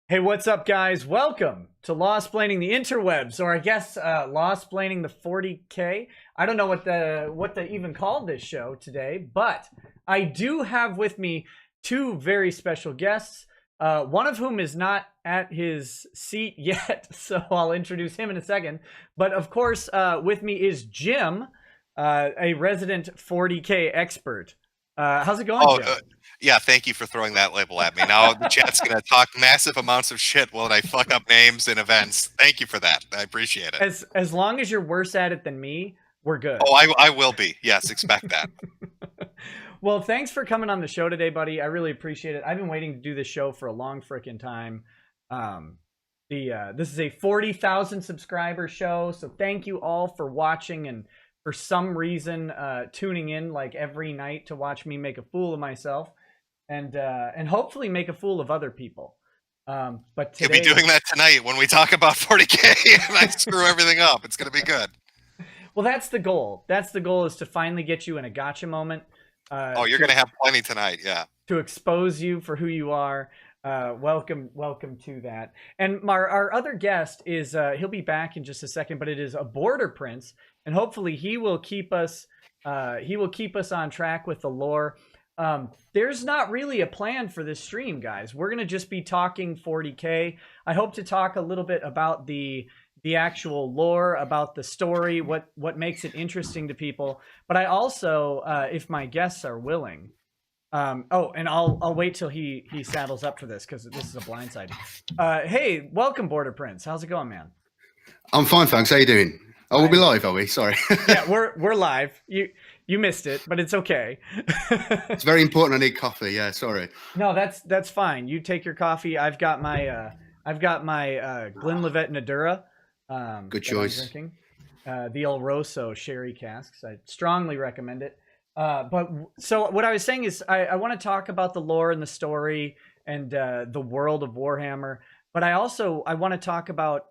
Hey, what's up, guys? Welcome to Law-Splaining the Interwebs, or I guess Law-Splaining the 40k. I don't know what they even called this show today, but I do have with me two very special guests. One of whom is not at his seat yet, so I'll introduce him in a second. But of course, with me is Jim, a resident 40k expert. How's it going, Oh, Jim? yeah, thank you for throwing that label at me. Now the chat's going to talk massive amounts of shit while I fuck up names and events. Thank you for that. I appreciate it. As long as you're worse at it than me, we're good. Oh, I will be. Yes, expect that. Well, thanks for coming on the show today, buddy. I really appreciate it. I've been waiting to do this show for a long freaking time. This is a 40,000 subscriber show, so thank you all for watching and for some reason tuning in like every night to watch me make a fool of myself and hopefully make a fool of other people. But today, You'll be doing that tonight when we talk about 40k and I screw everything up. It's going to be good. well, that's the goal. That's the goal, is to finally get you in a gotcha moment. Oh, you're going to have plenty tonight. Yeah. To expose you for who you are. Welcome to that. And our other guest is he'll be back in just a second, but it is a border prince, and hopefully he will keep us on track with the lore. There's not really a plan for this stream, guys. We're gonna just be talking 40k. I hope to talk a little bit about the actual lore, about the story, what makes it interesting to people. But I also, if my guests are willing, oh, and I'll wait till he saddles up for this, because this is a blindside. Hey, welcome, Border Prince. How's it going, man? I'm fine, thanks. How you doing? Oh, we'll be live, are we? Sorry. Yeah, we're live. You missed it, but it's okay. It's very important. I need coffee. Yeah, sorry. No, that's fine. You take your coffee. I've got my Glenlivet Nadura. Good choice. I'm drinking the El Rosso sherry casks. I strongly recommend it. But so what I was saying is I want to talk about the lore and the story and the world of Warhammer. But I want to talk about,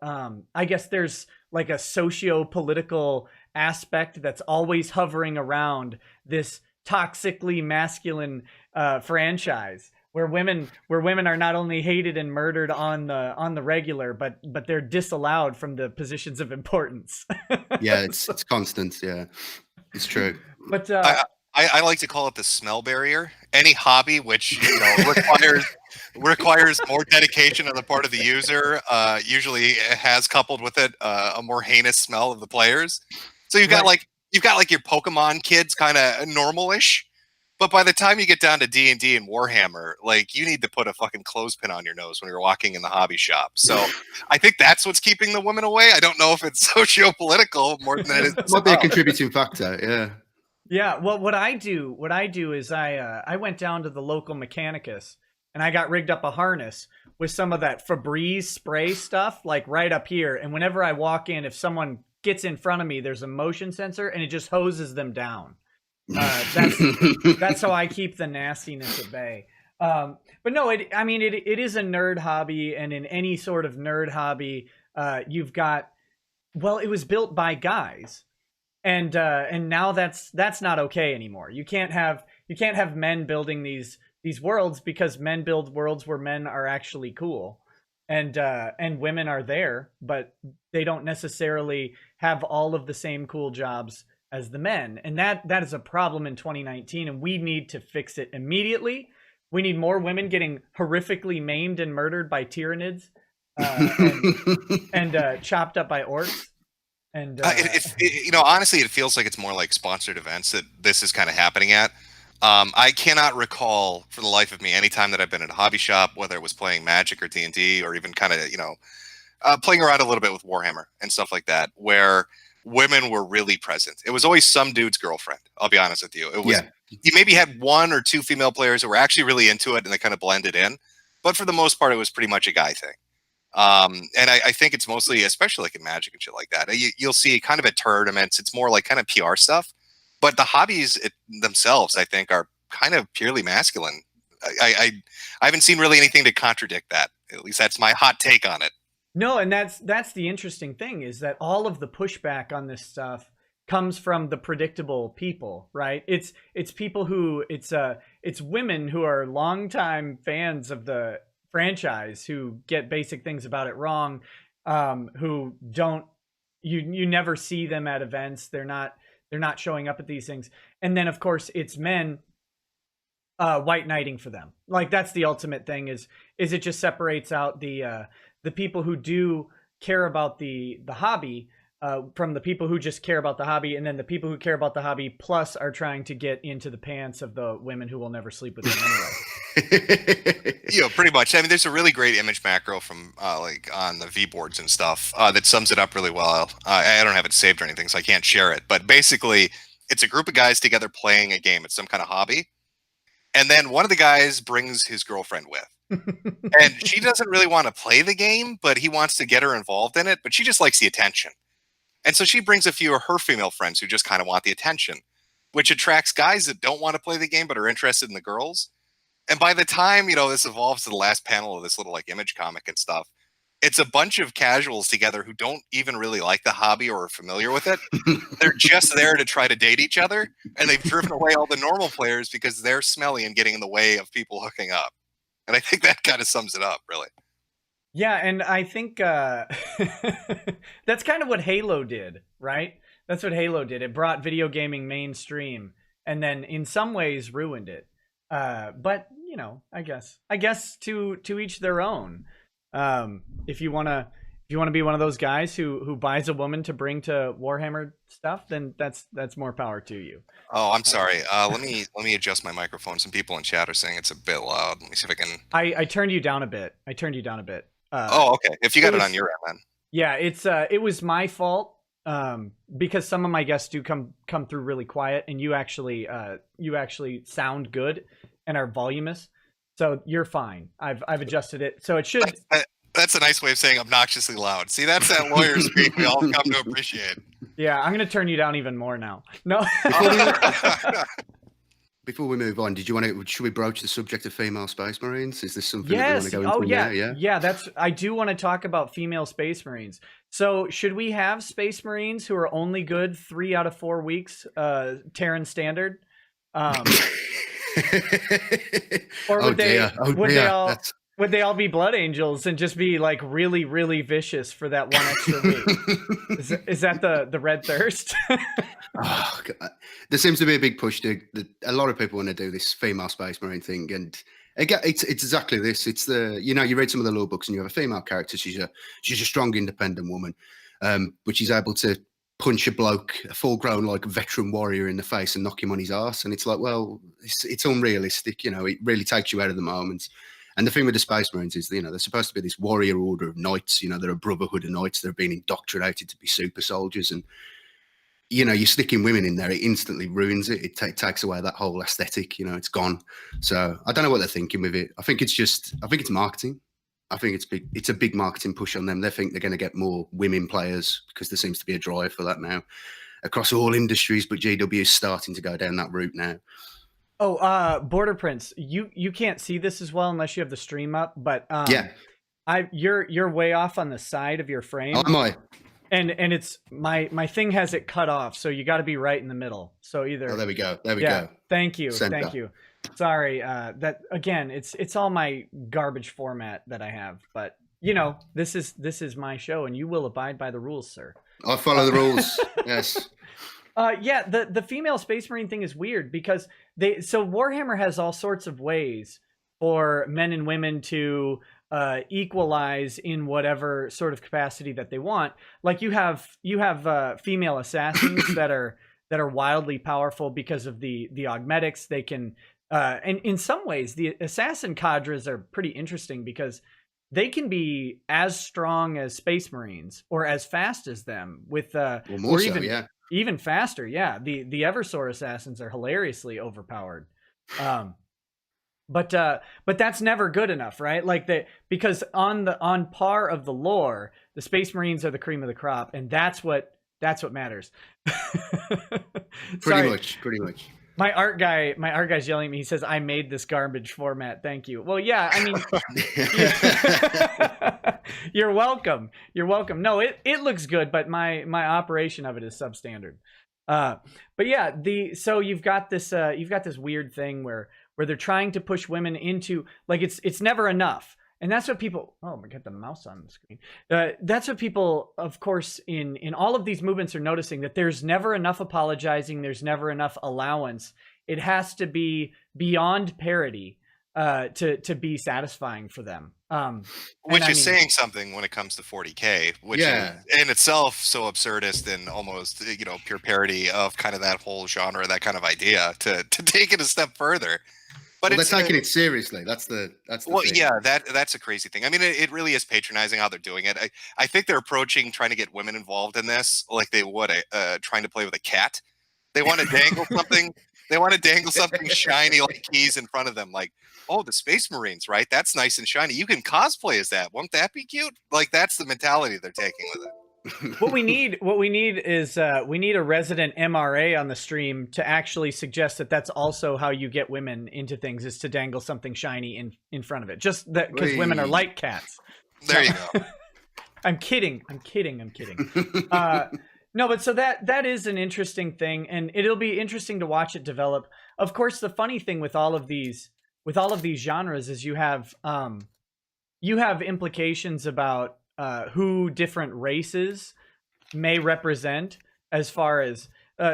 I guess there's like a socio-political aspect that's always hovering around this toxically masculine franchise, where women are not only hated and murdered on the regular, but they're disallowed from the positions of importance. Yeah, it's constant. Yeah, it's true. But I like to call it the smell barrier. Any hobby which requires more dedication on the part of the user usually has coupled with it a more heinous smell of the players. So you've got like your Pokemon kids, kind of normalish, but by the time you get down to D&D and Warhammer, like, you need to put a fucking clothespin on your nose when you're walking in the hobby shop. So I think that's what's keeping the women away. I don't know if it's socio-political more than it is. Might be a contributing factor. Yeah. Yeah, well, what I do is I went down to the local Mechanicus and I got rigged up a harness with some of that Febreze spray stuff, like right up here. And whenever I walk in, if someone gets in front of me, there's a motion sensor and it just hoses them down. That's how I keep the nastiness at bay. But no, it is a nerd hobby, and in any sort of nerd hobby, you've got, well, it was built by guys. And now that's not okay anymore. You can't have men building these worlds, because men build worlds where men are actually cool, and women are there, but they don't necessarily have all of the same cool jobs as the men, and that is a problem in 2019, and we need to fix it immediately. We need more women getting horrifically maimed and murdered by Tyranids, and chopped up by orcs. And honestly, it feels like it's more like sponsored events that this is kind of happening at. I cannot recall for the life of me any time that I've been at a hobby shop, whether it was playing Magic or D&D, or even kind of playing around a little bit with Warhammer and stuff like that, where women were really present. It was always some dude's girlfriend. I'll be honest with you. It was, you maybe had one or two female players who were actually really into it and they kind of blended in, but for the most part, it was pretty much a guy thing. And I think it's mostly, especially like in Magic and shit like that, you'll see kind of at tournaments, it's more like kind of PR stuff, but the hobbies themselves, I think, are kind of purely masculine. I haven't seen really anything to contradict that. At least that's my hot take on it. No, and that's the interesting thing, is that all of the pushback on this stuff comes from the predictable people, right? It's people who it's women who are longtime fans of the franchise who get basic things about it wrong, who don't, you never see them at events. They're not showing up at these things. And then of course it's men white knighting for them. Like that's the ultimate thing is it just separates out the people who do care about the hobby from the people who just care about the hobby, and then the people who care about the hobby plus are trying to get into the pants of the women who will never sleep with them anyway. Pretty much. I mean, there's a really great image macro from like on the V boards and stuff that sums it up really well. I don't have it saved or anything, so I can't share it. But basically, it's a group of guys together playing a game. It's some kind of hobby. And then one of the guys brings his girlfriend with. And she doesn't really want to play the game, but he wants to get her involved in it. But she just likes the attention. And so she brings a few of her female friends who just kind of want the attention, which attracts guys that don't want to play the game but are interested in the girls. And by the time, this evolves to the last panel of this little like image comic and stuff, it's a bunch of casuals together who don't even really like the hobby or are familiar with it. They're just there to try to date each other. And they've driven away all the normal players because they're smelly and getting in the way of people hooking up. And I think that kind of sums it up, really. Yeah, and I think that's kind of what Halo did, right? That's what Halo did. It brought video gaming mainstream and then in some ways ruined it. But, I guess to each their own. If you want to be one of those guys who buys a woman to bring to Warhammer stuff, then that's more power to you. Oh, I'm sorry. Let me adjust my microphone. Some people in chat are saying it's a bit loud. Let me see if I can. I turned you down a bit. Oh, okay. If you got it on your end, then. Yeah, it was my fault because some of my guests do come through really quiet, and you actually sound good and are voluminous, so you're fine. I've adjusted it, so it should. That's a nice way of saying obnoxiously loud. See, that's that lawyer speak we all come to appreciate. Yeah, I'm gonna turn you down even more now. No. Before we move on, should we broach the subject of female space marines? Is this something yes. that we want to go into? Yeah. I do want to talk about female space marines. So should we have space marines who are only good 3 out of 4 weeks, Terran standard? Or would would they all be blood angels and just be like really, really vicious for that one extra week? Is that the red thirst? Oh, God. There seems to be a big push a lot of people want to do this female space marine thing, and again, it's exactly this. It's you read some of the lore books and you have a female character. She's a strong, independent woman, but she's able to punch a bloke, a full-grown like veteran warrior, in the face and knock him on his ass. And it's like, well, it's unrealistic. It really takes you out of the moment. And the thing with the Space Marines is, they're supposed to be this warrior order of knights. They're a brotherhood of knights. They're being indoctrinated to be super soldiers. And, you're sticking women in there, it instantly ruins it. It takes away that whole aesthetic. It's gone. So I don't know what they're thinking with it. I think it's marketing. I think it's a big marketing push on them. They think they're going to get more women players because there seems to be a drive for that now across all industries. But GW is starting to go down that route now. Oh, Border Prince, you can't see this as well unless you have the stream up, but yeah, you're way off on the side of your frame. Oh, am I? And it's my thing has it cut off, so you got to be right in the middle. So either. Oh, there we go. There we go. Thank you. Center. Thank you. Sorry, that again, it's all my garbage format that I have, but this is my show, and you will abide by the rules, sir. I follow the rules. Yes. Yeah, the female space marine thing is weird because Warhammer has all sorts of ways for men and women to equalize in whatever sort of capacity that they want. Like you have female assassins that are wildly powerful because of the augmetics. They can and in some ways the assassin cadres are pretty interesting because they can be as strong as space marines or as fast as them with even faster. Yeah, the Eversor assassins are hilariously overpowered. But that's never good enough, right? Like because on par of the lore, the Space Marines are the cream of the crop, and that's what matters. Pretty much. My art guy's yelling at me. He says, "I made this garbage format. Thank you." Well, yeah, I mean, you're welcome. You're welcome. No, it looks good, but my operation of it is substandard. But yeah, so you've got this weird thing where they're trying to push women into, like, it's never enough. And that's what people, oh my God, the mouse on the screen. That's what people, of course, in all of these movements are noticing, that there's never enough apologizing. There's never enough allowance. It has to be beyond parody to be satisfying for them. Which is saying something when it comes to 40k, which is in itself so absurdist and almost, you know, pure parody of kind of that whole genre, that kind of idea, to take it a step further. But they're taking it seriously. That's the well, thing. yeah, that's a crazy thing. I mean, it really is patronizing how they're doing it. I think they're approaching trying to get women involved in this like they would trying to play with a cat. They want to dangle something. They want to dangle something shiny like keys in front of them. Like, oh, the Space Marines, right? That's nice and shiny. You can cosplay as that. Won't that be cute? Like, that's the mentality they're taking with it. What we need is we need a resident MRA on the stream to actually suggest that that's also how you get women into things, is to dangle something shiny in front of it. Just that, because women are like cats. There you go. I'm kidding. No, but so that is an interesting thing, and it'll be interesting to watch it develop. Of course, the funny thing with all of these genres is you have implications about who different races may represent, as far as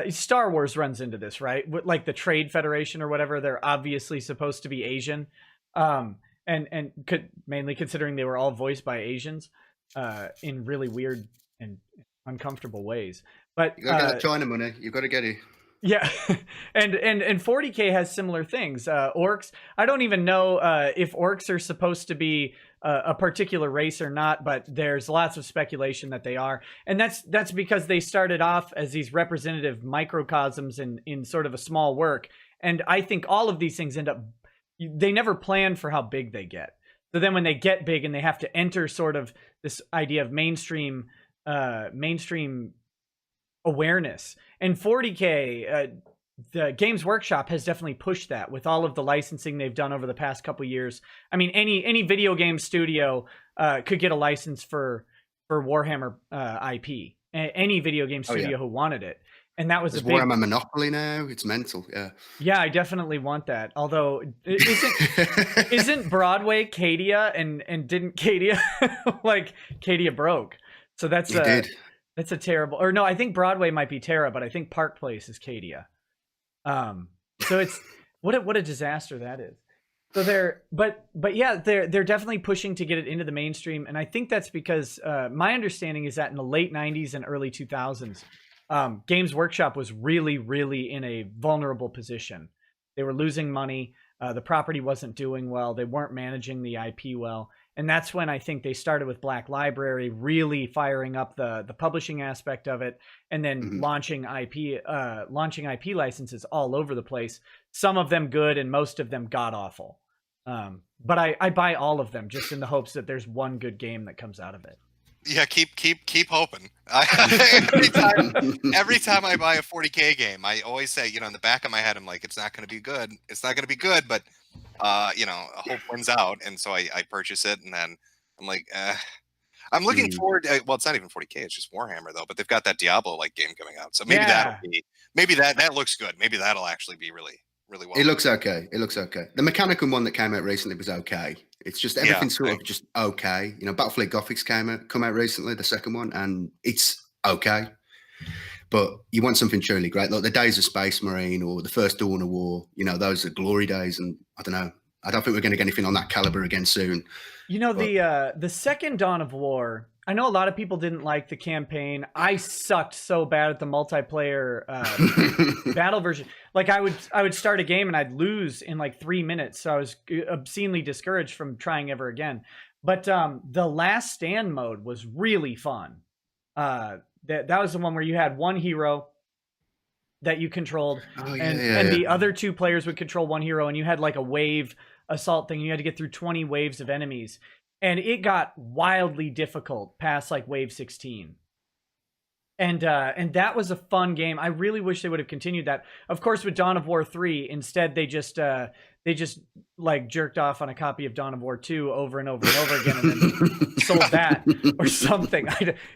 Star Wars runs into this, right? Like the Trade Federation or whatever, they're obviously supposed to be Asian, and mainly considering they were all voiced by Asians in really weird and uncomfortable ways. But you gotta get that China money. You gotta get it. Yeah, and 40k has similar things. Orcs, I don't even know if orcs are supposed to be a particular race or not, but there's lots of speculation that they are, and that's because they started off as these representative microcosms in sort of a small work. And I think all of these things they never plan for how big they get. So then when they get big and they have to enter sort of this idea of mainstream awareness. And 40k, the Games Workshop has definitely pushed that with all of the licensing they've done over the past couple years. I mean, any video game studio could get a license for Warhammer IP. Any video game studio who wanted it. And that was a big Warhammer Monopoly now. It's mental. Yeah, I definitely want that. Although isn't Broadway Cadia, and didn't Cadia like Cadia broke. So that's a terrible, or no, I think Broadway might be Terra, but I think Park Place is Cadia. So it's what a disaster that is. So but yeah, they're definitely pushing to get it into the mainstream, and I think that's because my understanding is that in the late 90s and early 2000s, Games Workshop was really, really in a vulnerable position. They were losing money. The property wasn't doing well. They weren't managing the IP well. And that's when I think they started with Black Library, really firing up the publishing aspect of it, and then launching IP licenses all over the place. Some of them good, and most of them god awful. But I buy all of them just in the hopes that there's one good game that comes out of it. Yeah, keep hoping. Every time I buy a 40k game, I always say, you know, in the back of my head, I'm like, it's not going to be good. It's not going to be good, but you know, hope wins out, and so I purchase it, and then I'm like, I'm looking forward. Well, it's not even 40k; it's just Warhammer, though. But they've got that Diablo-like game coming out, so maybe that looks good. Maybe that'll actually be really well. It looks okay. The Mechanicum one that came out recently was okay. It's just everything's sort of just okay. You know, Battlefleet Gothics come out recently, the second one, and it's okay. But you want something truly great, like the Days of Space Marine or the first Dawn of War. You know, those are glory days, and I don't know. I don't think we're going to get anything on that caliber again soon. You know, the second Dawn of War, I know a lot of people didn't like the campaign. I sucked so bad at the multiplayer battle version. Like I would start a game and I'd lose in like 3 minutes. So I was obscenely discouraged from trying ever again. But the Last Stand mode was really fun. That was the one where you had one hero that you controlled, and the other two players would control one hero, and you had like a wave assault thing. You had to get through 20 waves of enemies, and it got wildly difficult past like wave 16. And that was a fun game. I really wish they would have continued that. Of course, with Dawn of War 3, instead they just like jerked off on a copy of Dawn of War 2 over and over and over again, and then sold that or something.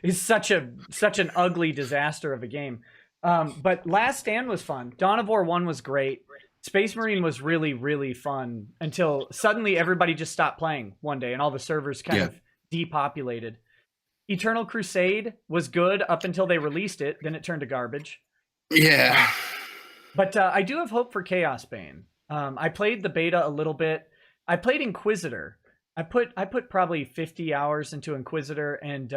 It's such an ugly disaster of a game. But Last Stand was fun. Dawn of War 1 was great. Space Marine was really, really fun until suddenly everybody just stopped playing one day and all the servers kind of depopulated. Eternal Crusade was good up until they released it. Then it turned to garbage. Yeah. But I do have hope for Chaos Bane. I played the beta a little bit. I played Inquisitor. I put probably 50 hours into Inquisitor, and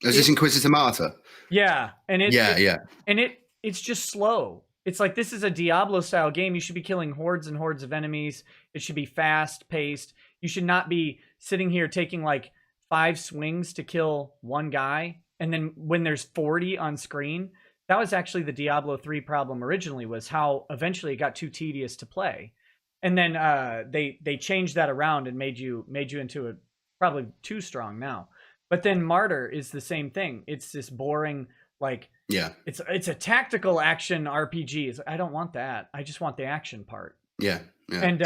is this Inquisitor Martyr? Yeah, and it's just slow. It's like, this is a Diablo style game. You should be killing hordes and hordes of enemies. It should be fast paced. You should not be sitting here taking like 5 swings to kill one guy, and then when there's 40 on screen. That was actually the Diablo 3 problem originally, was how eventually it got too tedious to play. And then they changed that around and made you into a probably too strong now. But then Martyr is the same thing. It's this boring, like, it's a tactical action RPG. I don't want that. I just want the action part. And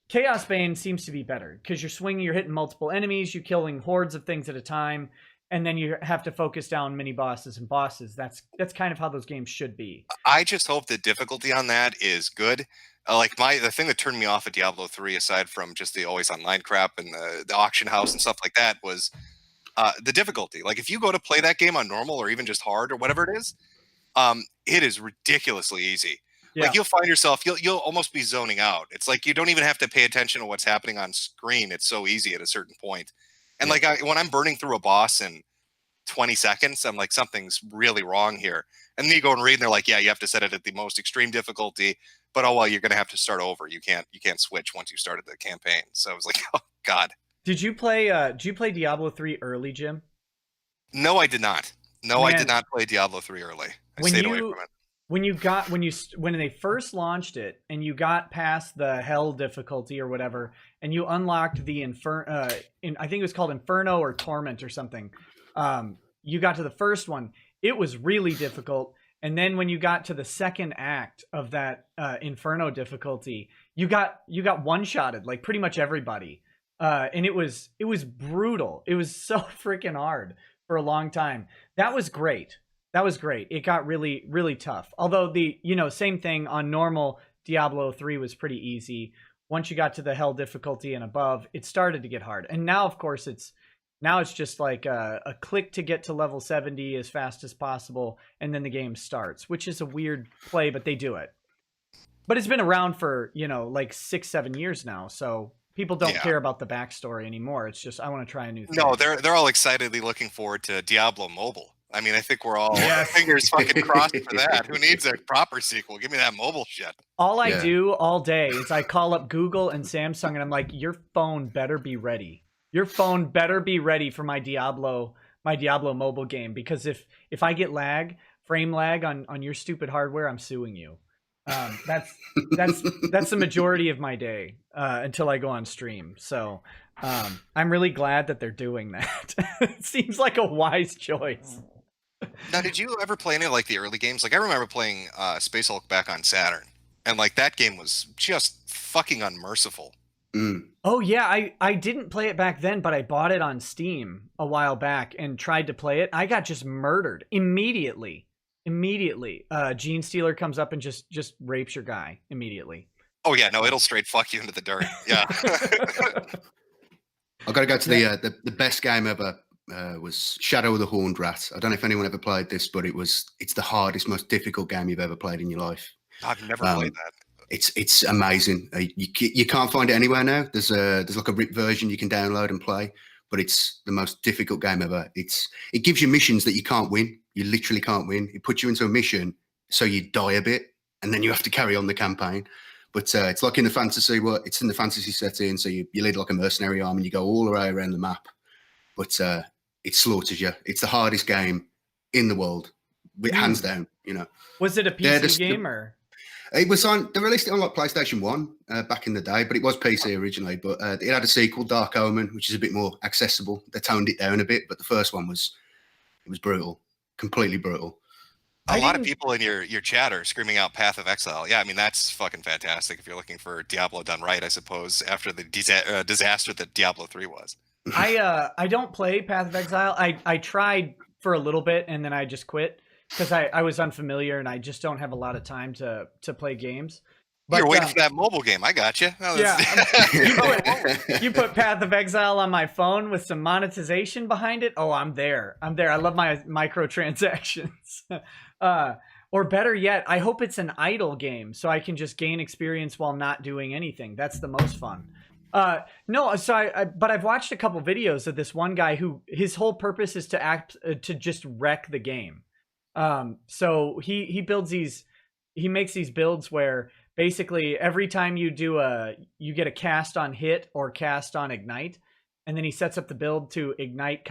Chaos Bane seems to be better because you're swinging, you're hitting multiple enemies, you're killing hordes of things at a time. And then you have to focus down mini bosses and bosses. That's kind of how those games should be. I just hope the difficulty on that is good. The thing that turned me off at Diablo 3, aside from just the always online crap and the auction house and stuff like that, was the difficulty. Like, if you go to play that game on normal or even just hard or whatever it is ridiculously easy. Yeah. Like, you'll find yourself, you'll almost be zoning out. It's like you don't even have to pay attention to what's happening on screen. It's so easy at a certain point. And when I'm burning through a boss in 20 seconds, I'm like, something's really wrong here. And then you go and read, and they're like, yeah, you have to set it at the most extreme difficulty. But oh well, you're going to have to start over. You can't switch once you started the campaign. So I was like, oh god. Did you play Diablo 3 early, Jim? No, I did not. No, man, I did not play Diablo 3 early. I stayed away from it. When they first launched it and you got past the hell difficulty or whatever, and you unlocked the I think it was called Inferno or Torment or something. You got to the first one, it was really difficult. And then when you got to the second act of that Inferno difficulty, you got one-shotted, like pretty much everybody. And it was brutal. It was so freaking hard for a long time. That was great. It got really, really tough. Although same thing on normal, Diablo 3 was pretty easy. Once you got to the hell difficulty and above, it started to get hard. And now, of course, it's just like a click to get to level 70 as fast as possible, and then the game starts, which is a weird play, but they do it. But it's been around for, like 6-7 years now, so people don't care about the backstory anymore. It's just, I want to try a new thing. No, they're all excitedly looking forward to Diablo Mobile. I mean, I think we're all fingers fucking crossed for that. Who needs a proper sequel? Give me that mobile shit. All I do all day is I call up Google and Samsung, and I'm like, your phone better be ready. Your phone better be ready for my Diablo mobile game, because if I get frame lag on your stupid hardware, I'm suing you. That's the majority of my day until I go on stream. So I'm really glad that they're doing that. It seems like a wise choice. Now, did you ever play any of like the early games? Like, I remember playing Space Hulk back on Saturn, and like that game was just fucking unmerciful. Mm. Oh yeah, I didn't play it back then, but I bought it on Steam a while back and tried to play it. I got just murdered immediately. Gene Stealer comes up and just rapes your guy immediately. Oh yeah, no, it'll straight fuck you into the dirt. Yeah. I've got to go to the best game ever. Was Shadow of the Horned Rat. I don't know if anyone ever played this, but it's the hardest, most difficult game you've ever played in your life. I've never played that. It's amazing. You can't find it anywhere now. There's like a RIP version you can download and play, but it's the most difficult game ever. It gives you missions that you can't win. You literally can't win. It puts you into a mission so you die a bit, and then you have to carry on the campaign. But it's like in the fantasy. It's in the fantasy setting, so you lead like a mercenary army and you go all the way around the map. But it slaughters you. It's the hardest game in the world, hands down. Was it a PC game or? It was on. They released it on like PlayStation 1 back in the day, but it was PC originally. But it had a sequel, Dark Omen, which is a bit more accessible. They toned it down a bit, but the first one was brutal, completely brutal. A lot of people in your chat are screaming out Path of Exile. Yeah, I mean, that's fucking fantastic if you're looking for Diablo done right, I suppose, after the disaster that Diablo 3 was. I don't play Path of Exile. I tried for a little bit and then I just quit because I was unfamiliar and I just don't have a lot of time to play games. But, You're waiting for that mobile game. I got you. No, yeah, that's- you put Path of Exile on my phone with some monetization behind it. Oh, I'm there. I'm there. I love my microtransactions. Or better yet, I hope it's an idle game so I can just gain experience while not doing anything. That's the most fun. No, so but I've watched a couple videos of this one guy who his whole purpose is to just wreck the game. So he builds these, he makes these builds where basically every time you get a cast on hit or cast on ignite, and then he sets up the build to ignite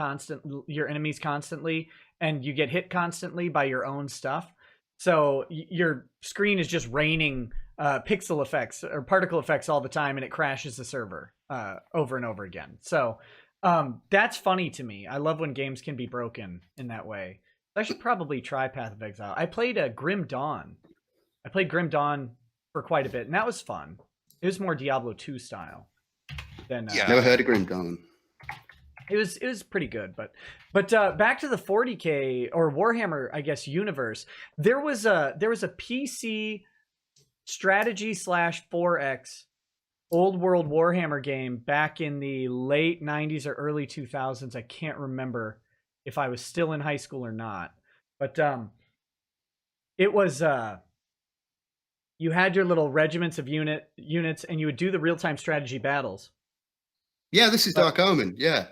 your enemies constantly, and you get hit constantly by your own stuff. So your screen is just raining pixel effects or particle effects all the time, and it crashes the server over and over again. So that's funny to me. I love when games can be broken in that way. I should probably try Path of Exile. I played Grim Dawn. I played Grim Dawn for quite a bit, and that was fun. It was more Diablo 2 style than Never heard of Grim Dawn. It was pretty good, but back to the 40k or Warhammer, I guess, universe. There was a PC strategy / 4X old world Warhammer game back in the late 90s or early 2000s. I can't remember if I was still in high school or not, but it was you had your little regiments of units, and you would do the real-time strategy battles. Yeah, this is Dark Omen. Yeah.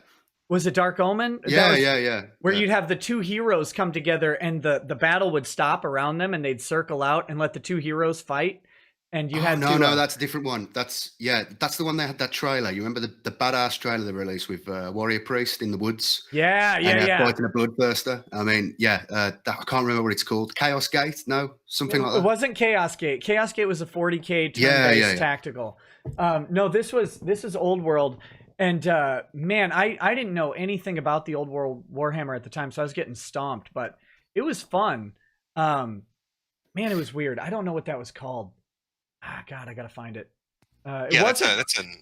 Was it Dark Omen? Yeah. Where you'd have the two heroes come together, and the battle would stop around them, and they'd circle out and let the two heroes fight. And you had no, that's a different one. That's the one they had that trailer. You remember the badass trailer they released with Warrior Priest in the woods? Yeah. Fighting a bloodthirster. I mean, I can't remember what it's called. Chaos Gate? No, something like that. It wasn't Chaos Gate. Chaos Gate was a 40k turn-based tactical. No, this is Old World. And man, I didn't know anything about the Old World Warhammer at the time, so I was getting stomped, but it was fun. Man, it was weird. I don't know what that was called. God, I gotta find it. That's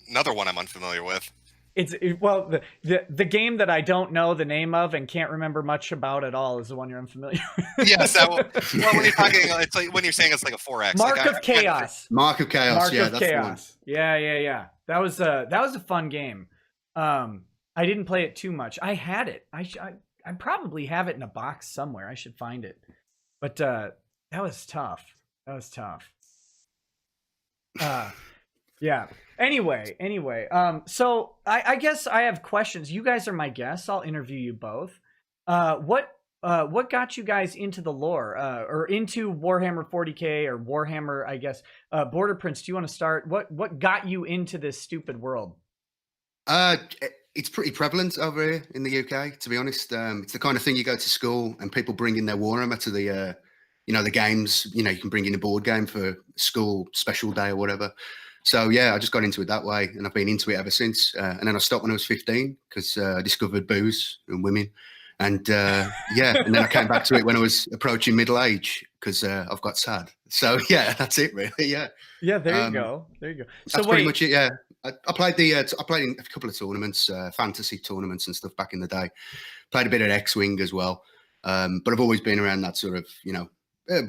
another one I'm unfamiliar with. The game that I don't know the name of and can't remember much about at all is the one you're unfamiliar with. Yes, well, when you're talking, it's like when you're saying it's like a 4X. Mark of Chaos. Mark of Chaos. Mark of Chaos. Yeah. That was a fun game. I didn't play it too much. I had it. I probably have it in a box somewhere. I should find it. But that was tough. Yeah. Anyway. So I guess I have questions. You guys are my guests. I'll interview you both. What got you guys into the lore or into Warhammer 40k or Warhammer, I guess? Border Prince, do you want to start? What got you into this stupid world? It's pretty prevalent over here in the UK, to be honest. It's the kind of thing you go to school and people bring in their Warhammer to the the games. You can bring in a board game for school special day or whatever. So yeah, I just got into it that way, and I've been into it ever since. And then I stopped when I was 15 because I discovered booze and women, and and then I came back to it when I was approaching middle age because I've got sad. So yeah, that's it really. Yeah. There you go. So that's pretty much it. Yeah, I played in a couple of tournaments, fantasy tournaments and stuff back in the day. Played a bit at X-Wing as well, but I've always been around that sort of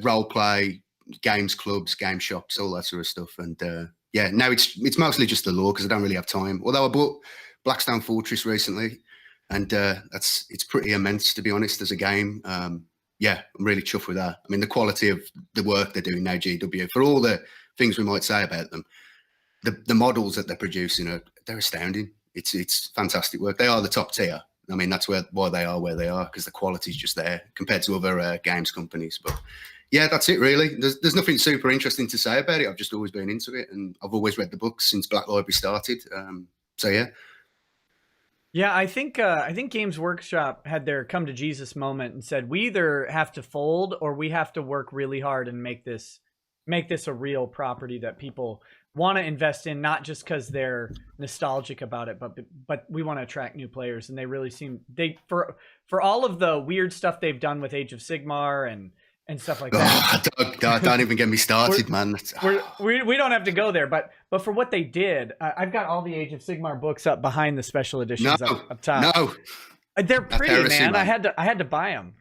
role play, games clubs, game shops, all that sort of stuff, and. Now it's mostly just the lore because I don't really have time. Although I bought Blackstone Fortress recently, and it's pretty immense, to be honest, as a game. I'm really chuffed with that. I mean, the quality of the work they're doing now, GW, for all the things we might say about them, the models that they're producing they're astounding. It's fantastic work. They are the top tier. I mean, that's why they are where they are, because the quality's just there compared to other games companies. But yeah, that's it really. There's nothing super interesting to say about it. I've just always been into it, and I've always read the books since Black Library started. So yeah. Yeah, I think Games Workshop had their come to Jesus moment and said, we either have to fold or we have to work really hard and make this a real property that people want to invest in, not just because they're nostalgic about it, but we want to attract new players. And they really seem for all of the weird stuff they've done with Age of Sigmar and stuff like that. Don't even get me started, man. We don't have to go there, but for what they did, I've got all the Age of Sigmar books up behind the special editions up top. No. They're That's pretty, heresy, man. man. I had to buy them.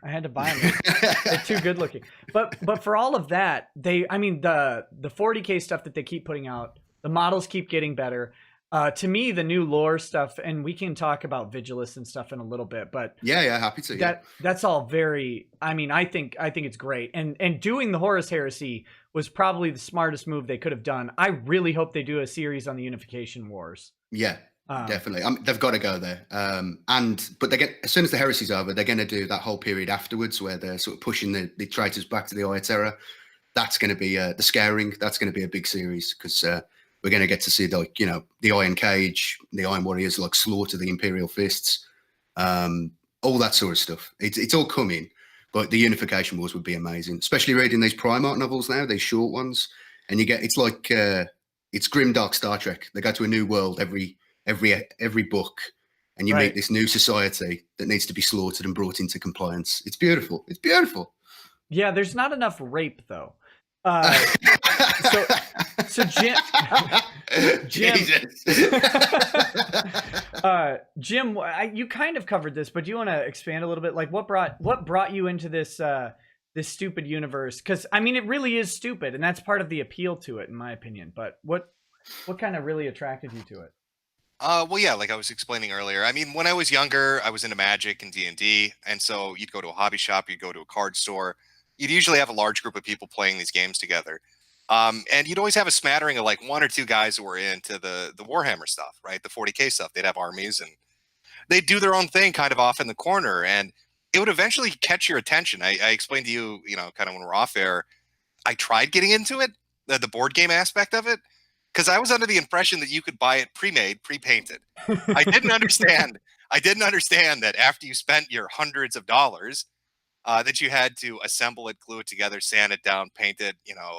They're too good looking. But for all of that, I mean the 40k stuff that they keep putting out, the models keep getting better. To me, the new lore stuff, and we can talk about Vigilus and stuff in a little bit, but Yeah, happy to. that's all very. I mean, I think it's great, and doing the Horus Heresy was probably the smartest move they could have done. I really hope they do a series on the Unification Wars. Yeah, definitely. They've got to go there. But as soon as the heresy's over, they're going to do that whole period afterwards where they're sort of pushing the traitors back to the Eye of Terror. That's going to be the Scaring. That's going to be a big series because we're going to get to see the Iron Cage, the Iron Warriors like slaughter the Imperial Fists, all that sort of stuff. It's all coming. But the Unification Wars would be amazing, especially reading these Primarch novels now, these short ones, and it's like it's grimdark Star Trek. They go to a new world every book, and you meet this new society that needs to be slaughtered and brought into compliance. It's beautiful. It's beautiful. Yeah, there's not enough rape though. So Jim, Jim, you kind of covered this, but do you want to expand a little bit? Like, what brought you into this this stupid universe? Because I mean, it really is stupid, and that's part of the appeal to it, in my opinion. But what kind of really attracted you to it? Well, yeah, like I was explaining earlier. I mean, when I was younger, I was into Magic and D&D, and so you'd go to a hobby shop, you'd go to a card store. You'd usually have a large group of people playing these games together. And you'd always have a smattering of like one or two guys who were into the Warhammer stuff, right? The 40k stuff. They'd have armies and they'd do their own thing kind of off in the corner. And it would eventually catch your attention. I explained to you, kind of when we're off air, I tried getting into it, the board game aspect of it, because I was under the impression that you could buy it pre-made, pre-painted. I didn't understand that after you spent your hundreds of dollars, that you had to assemble it, glue it together, sand it down, paint it,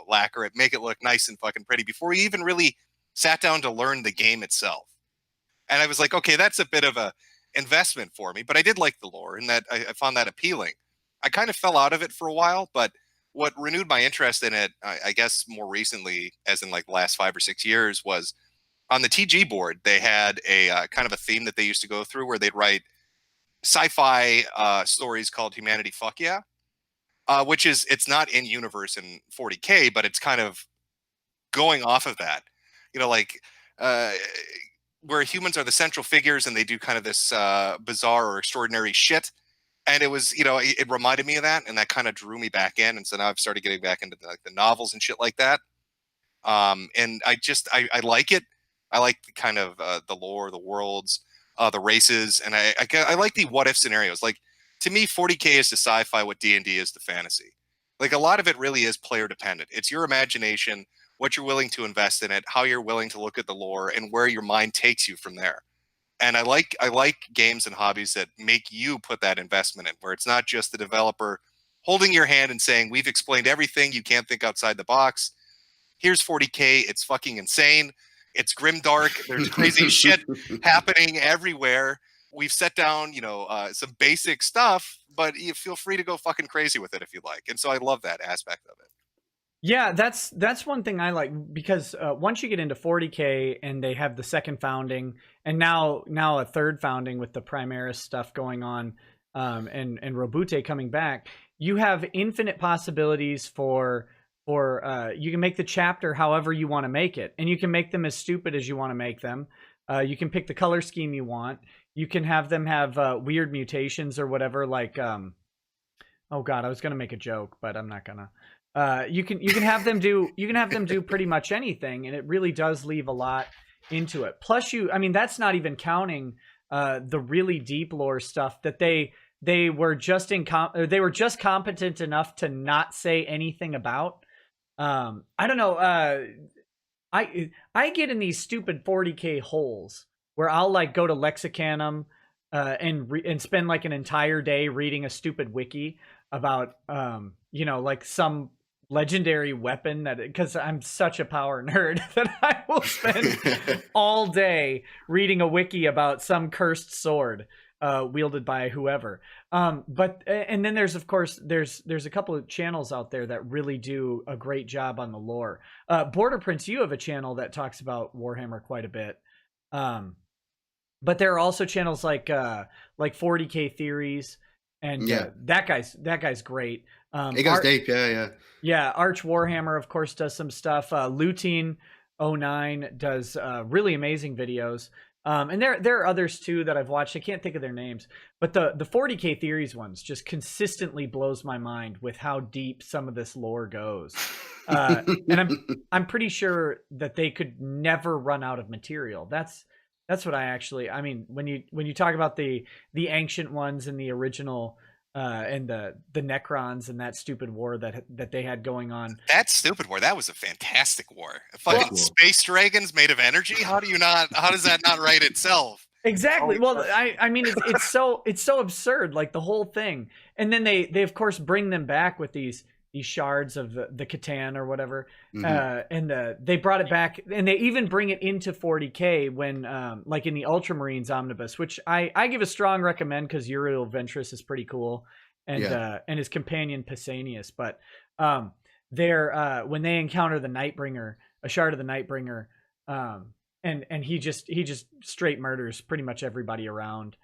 lacquer it, make it look nice and fucking pretty before you even really sat down to learn the game itself. And I was like, okay, that's a bit of a investment for me, but I did like the lore and that I found that appealing. I kind of fell out of it for a while, but what renewed my interest in it, I guess more recently, as in like the last 5 or 6 years, was on the TG board. They had a kind of a theme that they used to go through where they'd write sci-fi stories called Humanity Fuck Yeah, which is, it's not in universe in 40k, but it's kind of going off of that, where humans are the central figures and they do kind of this bizarre or extraordinary shit. And it was, it reminded me of that, and that kind of drew me back in. And so now I've started getting back into the novels and shit like that. And I like it. I like the kind of the lore, the worlds, the races, and I like the what if scenarios. Like, to me, 40k is to sci-fi what D&D is to fantasy. Like, a lot of it really is player dependent. It's your imagination, what you're willing to invest in it, how you're willing to look at the lore, and where your mind takes you from there. And I like games and hobbies that make you put that investment in, where it's not just the developer holding your hand and saying, we've explained everything, you can't think outside the box. Here's 40k, it's fucking insane. It's grimdark. There's crazy shit happening everywhere. We've set down, some basic stuff, but you feel free to go fucking crazy with it if you like. And so I love that aspect of it. Yeah, that's one thing I like, because once you get into 40k and they have the second founding and now a third founding with the Primaris stuff going on, and Robute coming back, you have infinite possibilities for you can make the chapter however you want to make it, and you can make them as stupid as you want to make them. You can pick the color scheme you want. You can have them have weird mutations or whatever. Like, oh god, I was gonna make a joke, but I'm not gonna. You can have them do pretty much anything, and it really does leave a lot into it. Plus, that's not even counting the really deep lore stuff that they were just competent enough to not say anything about. I don't know. I get in these stupid 40k holes where I'll like go to Lexicanum and spend like an entire day reading a stupid wiki about like some legendary weapon, that because I'm such a power nerd that I will spend all day reading a wiki about some cursed sword wielded by whoever. But and then there's, of course, there's a couple of channels out there that really do a great job on the lore. Border Prince, you have a channel that talks about Warhammer quite a bit. But there are also channels like 40k Theories, and that guy's great. He goes deep, yeah. Arch Warhammer, of course, does some stuff. Lutein 09 does really amazing videos. And there are others too that I've watched. I can't think of their names, but the 40k Theories ones just consistently blows my mind with how deep some of this lore goes. And I'm pretty sure that they could never run out of material. That's what I mean, when you talk about the ancient ones and the original and the Necrons and that stupid war that they had going on. That stupid war, that was a fantastic war. Fucking space dragons made of energy. How does that not write itself? Exactly. Well, I mean, it's so absurd, like the whole thing. And then they of course bring them back with these shards of the Catan or whatever. And they brought it back, and they even bring it into 40k when like in the Ultramarines omnibus, which I give a strong recommend because Uriel Ventress is pretty cool, and his companion Pausanias. But when they encounter the Nightbringer, a shard of the Nightbringer, and he just straight murders pretty much everybody around.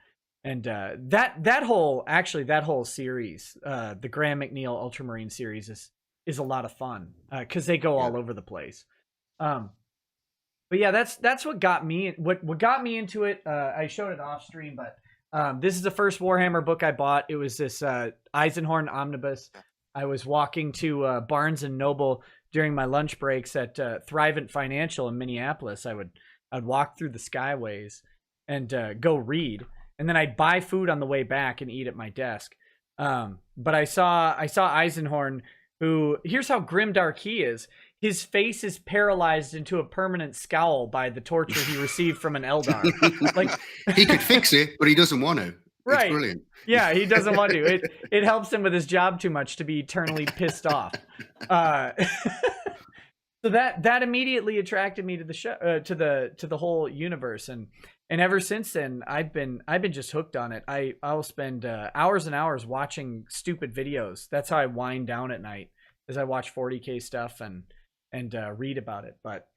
And that whole series, the Graham McNeil Ultramarine series, is a lot of fun because they go all over the place. But yeah, that's what got me into it. I showed it off stream, but this is the first Warhammer book I bought. It was this Eisenhorn omnibus. I was walking to Barnes and Noble during my lunch breaks at Thrivent Financial in Minneapolis. I'd walk through the Skyways and go read. And then I'd buy food on the way back and eat at my desk. But I saw Eisenhorn, who, here's how grimdark he is. His face is paralyzed into a permanent scowl by the torture he received from an Eldar. Like, he could fix it, but he doesn't want to. Right. It's brilliant. Yeah, he doesn't want to. It helps him with his job too much to be eternally pissed off. So that immediately attracted me to the show, to the whole universe, and ever since then I've been just hooked on it. I'll spend hours and hours watching stupid videos. That's how I wind down at night, as I watch 40k stuff and read about it. But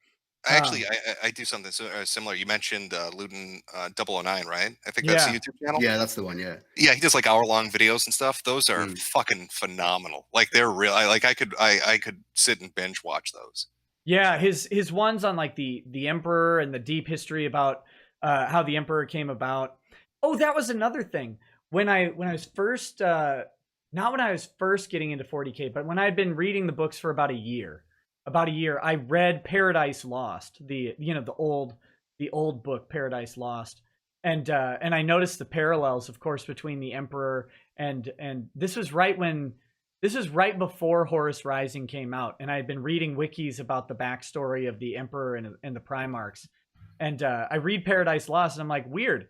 actually, I do something similar. You mentioned Luton 009, right? I think that's the YouTube channel. Yeah, that's the one. Yeah, he does like hour-long videos and stuff. Those are fucking phenomenal. Like, they're real. I could sit and binge watch those. Yeah, his ones on like the Emperor and the deep history about how the Emperor came about. Oh, that was another thing. When I was first not when I was first getting into 40k, but when I had been reading the books for about a year, I read Paradise Lost, the old book Paradise Lost, and I noticed the parallels, of course, between the Emperor and this was right before Horus Rising came out, and I had been reading wikis about the backstory of the Emperor and the Primarchs, and I read Paradise Lost, and I'm like, weird.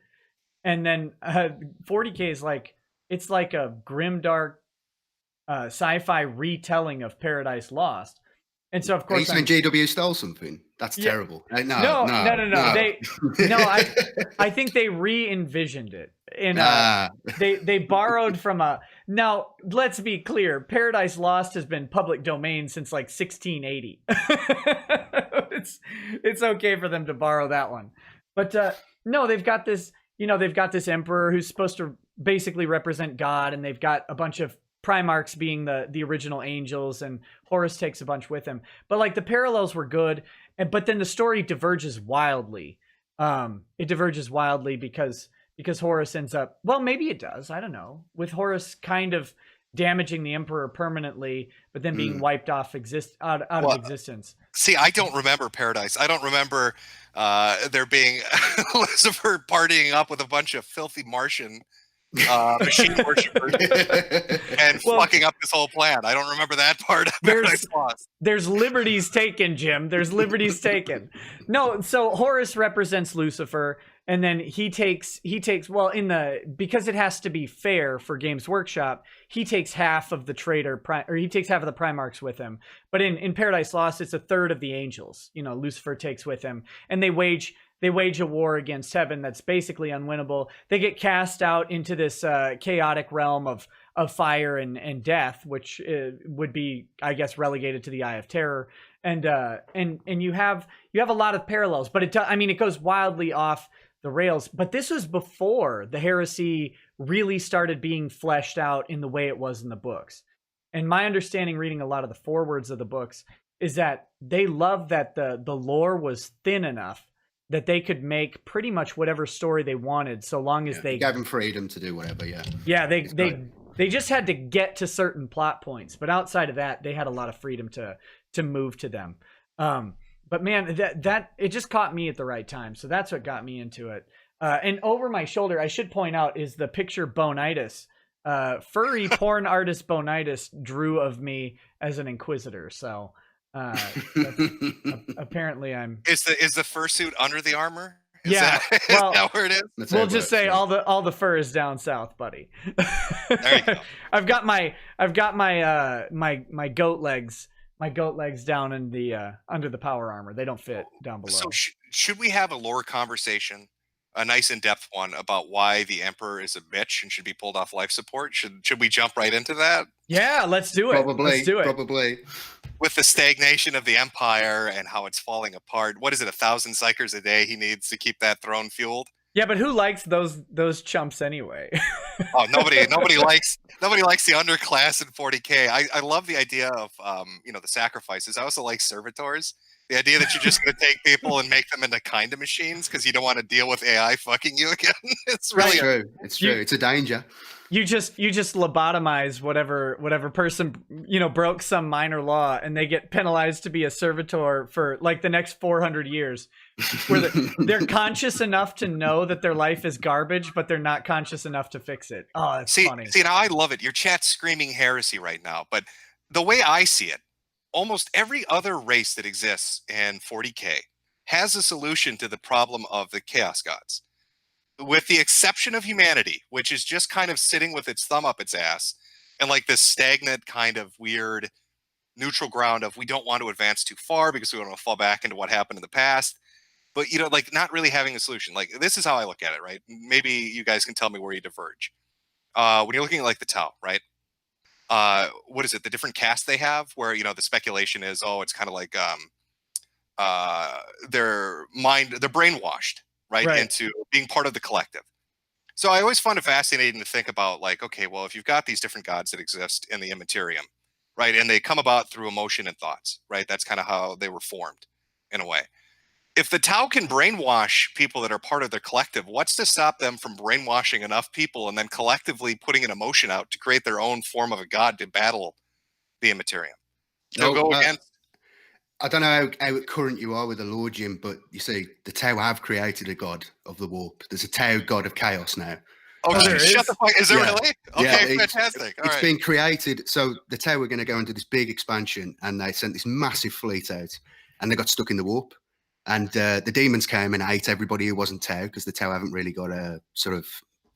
And then 40k is like, it's like a grimdark sci-fi retelling of Paradise Lost. And so, of course, are you saying JW stole something? That's terrible. No. I think they re-envisioned it. And they borrowed from a. Now, let's be clear. Paradise Lost has been public domain since like 1680. It's okay for them to borrow that one. But no, they've got this. They've got this emperor who's supposed to basically represent God, and they've got a bunch of Primarchs being the original angels, and Horus takes a bunch with him. But like, the parallels were good, but then the story diverges wildly. It diverges wildly because Horus ends up, well, maybe it does, I don't know, with Horus kind of damaging the Emperor permanently, but then being wiped off out of existence. See, I don't remember Paradise. I don't remember there being Lucifer partying up with a bunch of filthy Martian machine worshippers and fucking up this whole plan. I don't remember that part of Paradise Lost. There's liberties taken, Jim. There's liberties taken. No, so Horus represents Lucifer, and then he takes well, because it has to be fair for Games Workshop, he takes half of the traitor, or he takes half of the Primarchs with him. But in Paradise Lost, it's a third of the angels. Lucifer takes with him, and they wage a war against heaven that's basically unwinnable. They get cast out into this chaotic realm of fire and death, which would be, I guess, relegated to the Eye of Terror. And you have a lot of parallels, but it goes wildly off the rails. But this was before the heresy really started being fleshed out in the way it was in the books. And my understanding, reading a lot of the forewords of the books, is that they loved that the lore was thin enough that they could make pretty much whatever story they wanted, so long as they gave them freedom to do whatever. Yeah, they just had to get to certain plot points, but outside of that, they had a lot of freedom to move to them. But man, that it just caught me at the right time, so that's what got me into it. And over my shoulder, I should point out, is the picture Bonitis. Furry porn artist Bonitis drew of me as an Inquisitor, so apparently I'm. Is the fursuit under the armor? Is yeah, that, well, is that where it is? We'll just say all the fur is down south, buddy. There you go. I've got my goat legs. My goat legs down in the under the power armor. They don't fit down below. So should we have a lore conversation, a nice in-depth one, about why the Emperor is a bitch and should be pulled off life support? Should we jump right into that? Yeah, let's do it. Probably. Let's do it. Probably. With the stagnation of the Empire and how it's falling apart. What is it? 1,000 psychers a day he needs to keep that throne fueled? Yeah, but who likes those chumps anyway? Oh, nobody likes the underclass in 40k. I love the idea of the sacrifices. I also like servitors. The idea that you're just going to take people and make them into kind of machines because you don't want to deal with AI fucking you again. It's really true. It's true. It's a danger. You just lobotomize whatever person broke some minor law, and they get penalized to be a servitor for like the next 400 years. Where they're conscious enough to know that their life is garbage, but they're not conscious enough to fix it. Oh, that's funny. See, now I love it. Your chat's screaming heresy right now, but the way I see it, almost every other race that exists in 40k has a solution to the problem of the Chaos Gods. With the exception of humanity, which is just kind of sitting with its thumb up its ass and like this stagnant kind of weird neutral ground of we don't want to advance too far because we don't want to fall back into what happened in the past. But, like not really having a solution. Like, this is how I look at it, right? Maybe you guys can tell me where you diverge. When you're looking at like the Tau, right? What is it? The different casts they have where, the speculation is, it's kind of like they're brainwashed, right? Into being part of the collective. So I always find it fascinating to think about like, okay, well, if you've got these different gods that exist in the Immaterium, right? And they come about through emotion and thoughts, right? That's kind of how they were formed in a way. If the Tau can brainwash people that are part of their collective, what's to stop them from brainwashing enough people and then collectively putting an emotion out to create their own form of a god to battle the Immaterium? Go against. I don't know how current you are with the lore, Jim, but you see, the Tau have created a god of the warp. There's a Tau god of chaos now. Oh, shut the fuck! Is there really? Okay, yeah, fantastic. It's been created. So the Tau were going to go into this big expansion, and they sent this massive fleet out, and they got stuck in the warp. And the demons came and ate everybody who wasn't Tau, because the Tau haven't really got a sort of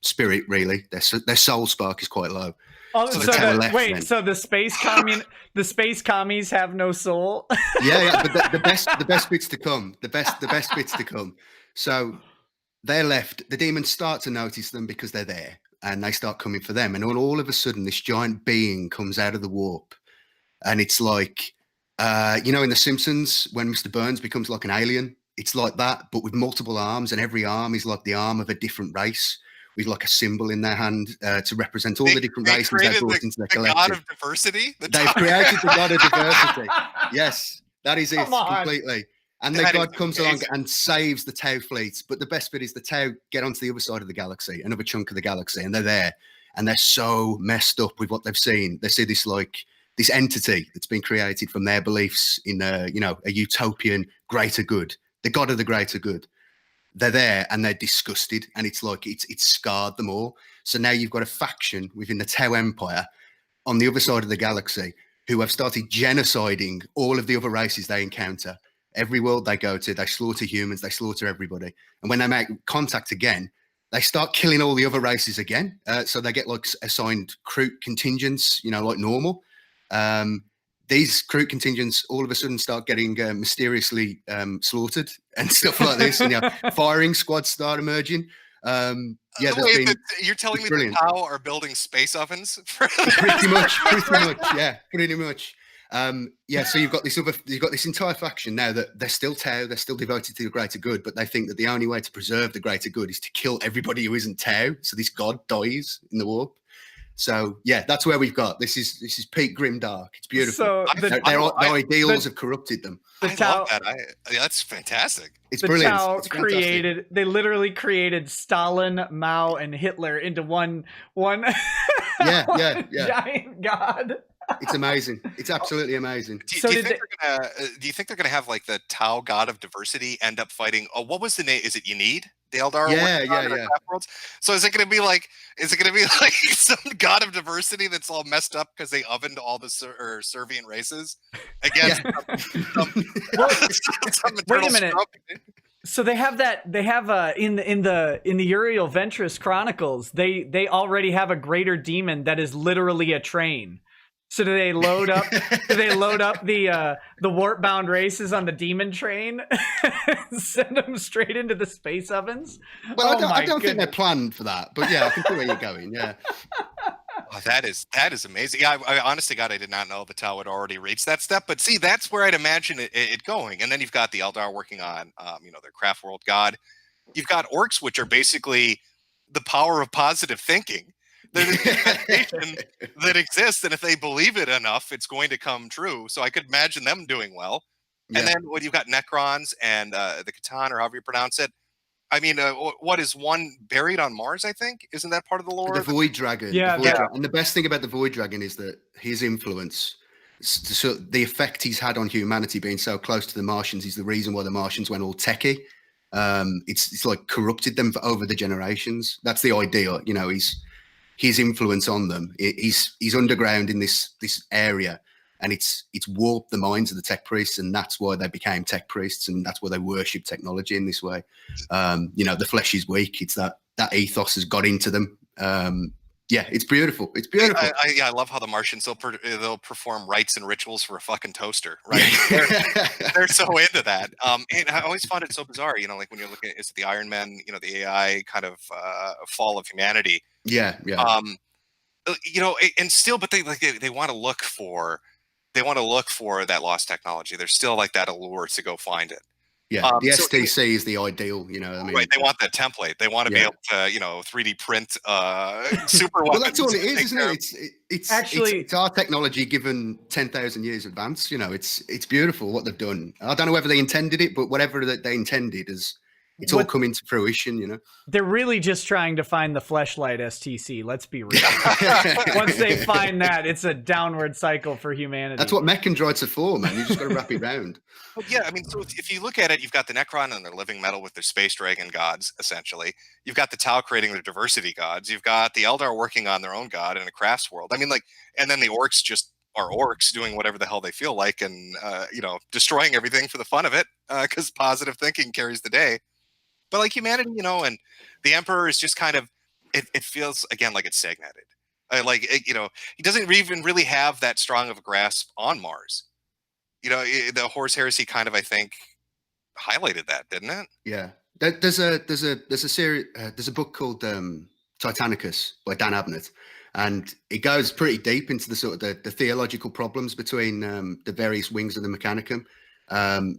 spirit, really. Their soul spark is quite low. Oh, so the space commies have no soul? Yeah, but the best bits to come. The best bits to come. So they're left. The demons start to notice them because they're there, and they start coming for them. And all of a sudden, this giant being comes out of the warp, and it's like, in The Simpsons, when Mr. Burns becomes like an alien, it's like that, but with multiple arms, and every arm is like the arm of a different race, with like a symbol in their hand to represent all the different races they brought into their collective. God of diversity? They've created the God of diversity. Yes, that is it completely. And the God comes along and saves the Tau fleet. But the best bit is the Tau get onto the other side of the galaxy, another chunk of the galaxy, and they're there. And they're so messed up with what they've seen. They see this entity that's been created from their beliefs in a utopian greater good, the God of the greater good. They're there and they're disgusted, and it's like it's scarred them all. So now you've got a faction within the Tau Empire on the other side of the galaxy who have started genociding all of the other races they encounter. Every world they go to, they slaughter humans, they slaughter everybody. And when they make contact again, they start killing all the other races again. So they get like assigned crew contingents, like normal. These crew contingents all of a sudden start getting mysteriously slaughtered and stuff like this. And firing squads start emerging. You're telling me the Tau are building space ovens? Pretty much, yeah, pretty much. Yeah, so you've got this entire faction now that they're still Tau, they're still devoted to the greater good, but they think that the only way to preserve the greater good is to kill everybody who isn't Tau. So this god dies in the warp. So yeah, that's where we've got. This is peak grimdark. It's beautiful. So their ideals have corrupted them. The love that. That's fantastic. It's the brilliant. Tau It's fantastic. they literally created Stalin, Mao, and Hitler into one yeah. giant god. It's amazing. It's absolutely amazing. Do you think they're gonna have like the Tau god of diversity end up fighting? Oh, what was the name? Is it Unid? The Eldar? Yeah. Worlds? So is it gonna be like some god of diversity that's all messed up because they ovened all the Servian races against some Wait a minute. So they have in the Uriel Ventress Chronicles, they already have a greater demon that is literally a train. So do they load up the warp-bound races on the demon train and send them straight into the space ovens? Well, I don't think they're planned for that, but yeah, I can see where you're going. Yeah. Oh, that is amazing. Yeah, I honestly, God, I did not know the Tau had already reached that step. But see, that's where I'd imagine it going. And then you've got the Eldar working on, their craft world god. You've got orcs, which are basically the power of positive thinking. There's an inventation that exists, and if they believe it enough, it's going to come true. So I could imagine them doing well. Yeah. And then when you've got Necrons and the Catan, or however you pronounce it. I mean, what is one buried on Mars? I think isn't that part of the lore? The Void Dragon. Yeah, And the best thing about the Void Dragon is that his influence, so the effect he's had on humanity, being so close to the Martians, is the reason why the Martians went all techie. It's like corrupted them over the generations. That's the idea, his influence on them. He's underground in this area, and it's warped the minds of the tech priests, and that's why they became tech priests, and that's why they worship technology in this way. The flesh is weak. It's that ethos has got into them. Yeah, it's beautiful. It's beautiful. I love how the Martians they'll perform rites and rituals for a fucking toaster, right? they're so into that. And I always found it so bizarre, like when you're looking at the Iron Man, the AI kind of fall of humanity. Yeah. And still, but they want to look for that lost technology. There's still like that allure to go find it. Yeah, the STC is the ideal, Right, they want that template. They want to be able to, 3D print super weapons. Well, that's all it is, isn't it? It's actually it's our technology given 10,000 years advance. It's beautiful what they've done. I don't know whether they intended it, but whatever that they intended it's all come into fruition. They're really just trying to find the fleshlight STC. Let's be real. Once they find that, it's a downward cycle for humanity. That's what mech androids are for, man. You just got to wrap it round. Well, yeah, I mean, so if you look at it, you've got the Necron and their living metal with their space dragon gods, essentially. You've got the Tau creating their diversity gods. You've got the Eldar working on their own god in a crafts world. I mean, and then the orcs just are orcs doing whatever the hell they feel like and, destroying everything for the fun of it because positive thinking carries the day. But like humanity, and the Emperor is just kind of, it feels, again, like it's stagnated. He doesn't even really have that strong of a grasp on Mars. The Horus Heresy kind of, I think, highlighted that, didn't it? Yeah. There's a series, there's a book called Titanicus by Dan Abnett, and it goes pretty deep into the sort of the theological problems between the various wings of the Mechanicum.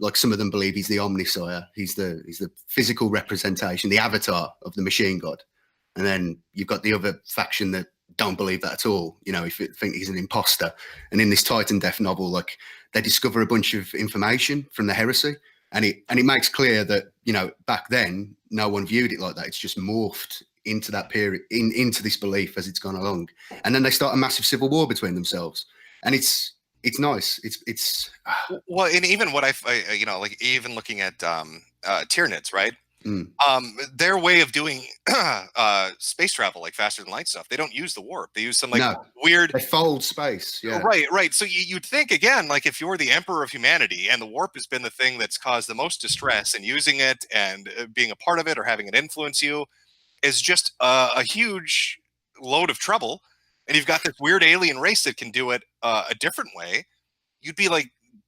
Like some of them believe he's the Omnisire, he's the physical representation, the avatar of the machine god, and then you've got the other faction that don't believe that at all. If you think he's an imposter. And in this Titan Death novel, they discover a bunch of information from the heresy, and it makes clear that back then no one viewed it like that. It's just morphed into that period, into this belief as it's gone along, and then they start a massive civil war between themselves, and it's nice. It's well, and even what even looking at Tyranids, right? Their way of doing space travel, like faster than light stuff, they don't use the warp. They use some weird. They fold space. Yeah. Right. So you'd think, again, if you're the Emperor of humanity and the warp has been the thing that's caused the most distress, and using it and being a part of it or having it influence you is just a huge load of trouble. And you've got this weird alien race that can do it a different way, you'd be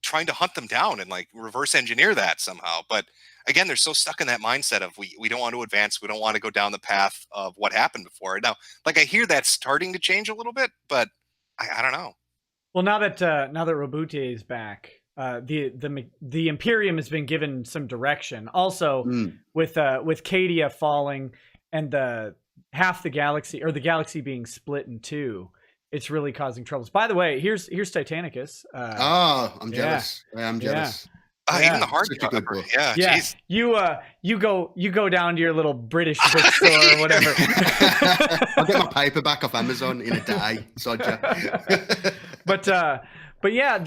trying to hunt them down and reverse engineer that somehow. But again, they're so stuck in that mindset of we don't want to advance. We don't want to go down the path of what happened before. Now, I hear that's starting to change a little bit, but I don't know. Well, now that Robute is back, the Imperium has been given some direction. Also, with Cadia falling and half the galaxy, or the galaxy being split in two, it's really causing troubles. By the way, here's Titanicus. I'm jealous. I'm jealous. Even the hardcover. Yeah. Geez. You go down to your little British bookstore or whatever. I'll get my paperback off Amazon in a day, Sodja. But yeah,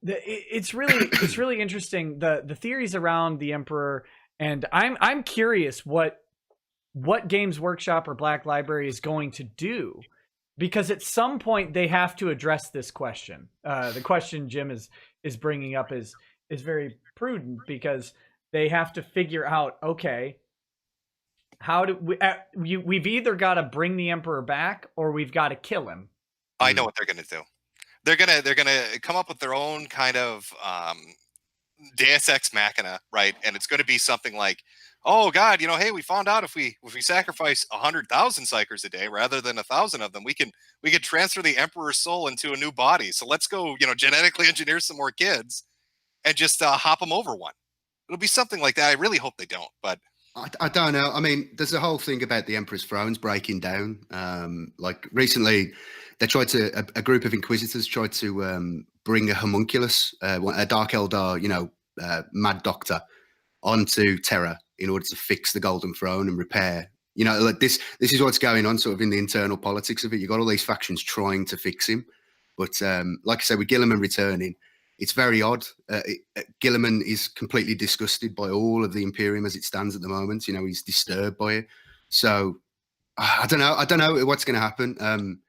it's really interesting, the theories around the Emperor, and I'm curious what Games Workshop or Black Library is going to do, because at some point they have to address this question. The question Jim is bringing up is very prudent, because they have to figure out, okay, how do we've either got to bring the Emperor back or we've got to kill him. I know what they're going to do. They're gonna come up with their own kind of Deus Ex Machina, right? And it's going to be something like, oh God, hey, we found out if we sacrifice 100,000 psychers a day rather than 1,000 of them, we can transfer the Emperor's soul into a new body. So let's go, genetically engineer some more kids and just hop them over one. It'll be something like that. I really hope they don't, but I don't know. I mean, there's a whole thing about the Emperor's thrones breaking down. Like recently, they tried to a group of Inquisitors tried to bring a homunculus, a Dark Eldar, mad doctor, onto Terra in order to fix the Golden Throne and repair. Like this is what's going on, sort of in the internal politics of it. You got all these factions trying to fix him, but like I said, with Guilliman returning, it's very odd. Guilliman is completely disgusted by all of the Imperium as it stands at the moment. He's disturbed by it. So I don't know what's going to happen.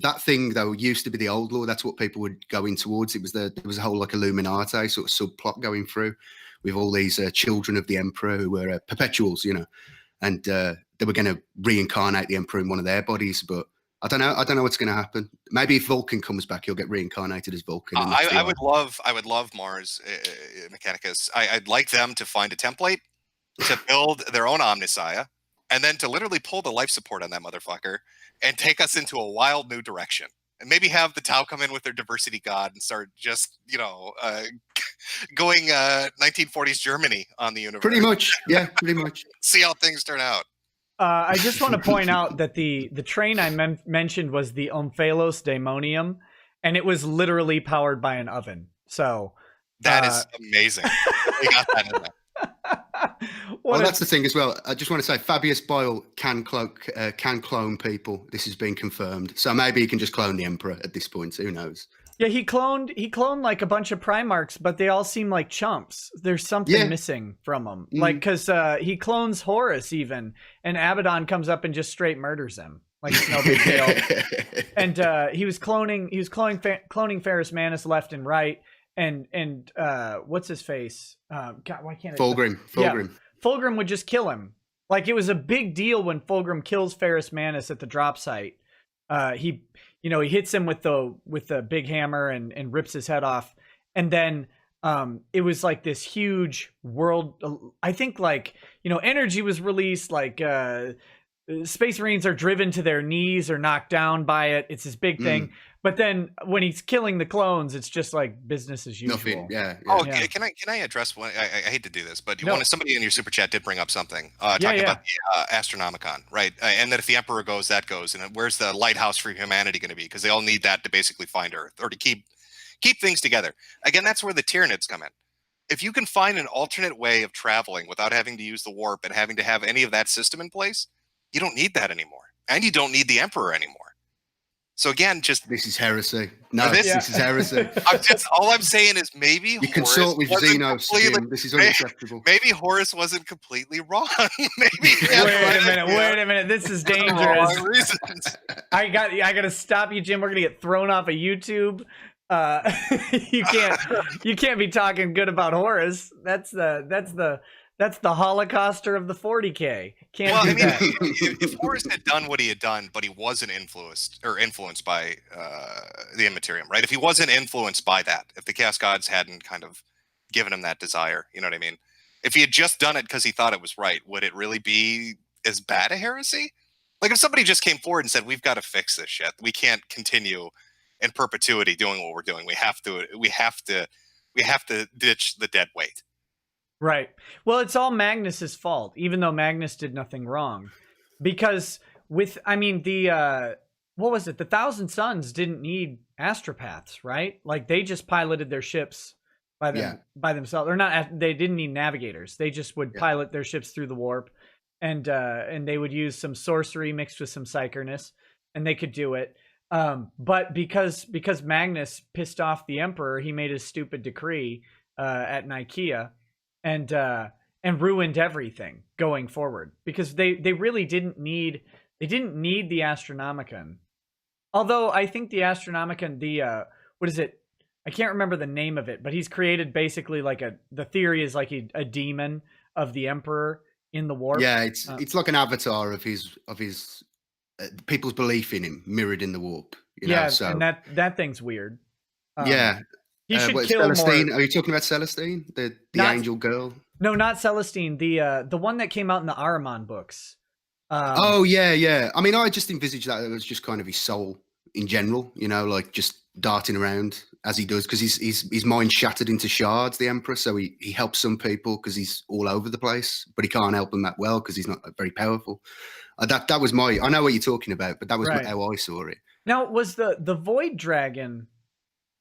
That thing though used to be the old law. That's what people were going towards. There was a whole like Illuminati sort of subplot going through with all these children of the Emperor who were perpetuals, and they were going to reincarnate the Emperor in one of their bodies. But I don't know what's going to happen. Maybe if Vulcan comes back, he'll get reincarnated as Vulcan. I would love Mars Mechanicus. I'd like them to find a template to build their own Omnissiah, and then to literally pull the life support on that motherfucker and take us into a wild new direction. And maybe have the Tau come in with their diversity god and start just, going 1940s Germany on the universe. Pretty much. Yeah, pretty much. See how things turn out. I just want to point out that the train I mentioned was the Omphalos Daemonium, and it was literally powered by an oven. So that is amazing. They got that in there. Well, that's the thing as well. I just want to say Fabius Boyle can clone people. This has been confirmed. So maybe he can just clone the Emperor at this point. Who knows? Yeah, he cloned like a bunch of Primarchs, but they all seem like chumps. There's something missing from them. Like, because he clones Horus even, and Abaddon comes up and just straight murders him. Like it's no big deal. And he was cloning Ferrus Manus left and right. And what's his face? God, why can't I? Fulgrim. Yeah, Fulgrim would just kill him. Like it was a big deal when Fulgrim kills Ferrus Manus at the drop site. He hits him with the big hammer and rips his head off. And then it was like this huge world. I think energy was released. Like Space Marines are driven to their knees or knocked down by it. It's this big thing. But then when he's killing the clones, it's just like business as usual. Nothing. Yeah. Oh, yeah. Can I address one? I hate to do this, but somebody in your super chat did bring up something talking about the Astronomicon, right? And that if the Emperor goes, that goes. And where's the lighthouse for humanity going to be? Because they all need that to basically find Earth or to keep things together. Again, that's where the Tyranids come in. If you can find an alternate way of traveling without having to use the warp and having to have any of that system in place, you don't need that anymore, and you don't need the Emperor anymore. So again, this is heresy. No, this is heresy. All I'm saying is maybe you consult with Xenos. This is unacceptable. Maybe Horus wasn't completely wrong. Maybe. Wait a minute. This is dangerous. I got to stop you, Jim. We're gonna get thrown off of YouTube. You can't be talking good about Horus. That's the Holocauster of the 40k. Can't do that. If Horus had done what he had done, but he wasn't influenced by the Immaterium, right? If he wasn't influenced by that, if the Chaos Gods hadn't kind of given him that desire, you know what I mean? If he had just done it because he thought it was right, would it really be as bad a heresy? Like if somebody just came forward and said, "We've got to fix this shit. We can't continue in perpetuity doing what we're doing. We have to ditch the dead weight. Right. Well, it's all Magnus's fault, even though Magnus did nothing wrong. Because the what was it? The Thousand Sons didn't need astropaths, right? Like they just piloted their ships by themselves, or not. They didn't need navigators. They just would pilot their ships through the warp, and they would use some sorcery mixed with some psycherness, and they could do it. But because Magnus pissed off the Emperor, he made his stupid decree at Rekieta, and ruined everything going forward, because they really didn't need the Astronomicon. Although I think the Astronomicon, what is it? I can't remember the name of it, but he's created basically like the theory is like a demon of the Emperor in the warp. Yeah, it's like an avatar of his people's belief in him mirrored in the warp. So, and that thing's weird. He should kill Celestine. more. Are you talking about Celestine, the angel girl? No, not Celestine. The one that came out in the Ahriman books. Yeah. I mean, I just envisaged that it was just kind of his soul in general, like just darting around as he does, because his mind shattered into shards, the Emperor. So he helps some people because he's all over the place, but he can't help them that well because he's not very powerful. That was I know what you're talking about, but that was how I saw it. Now, was the Void Dragon?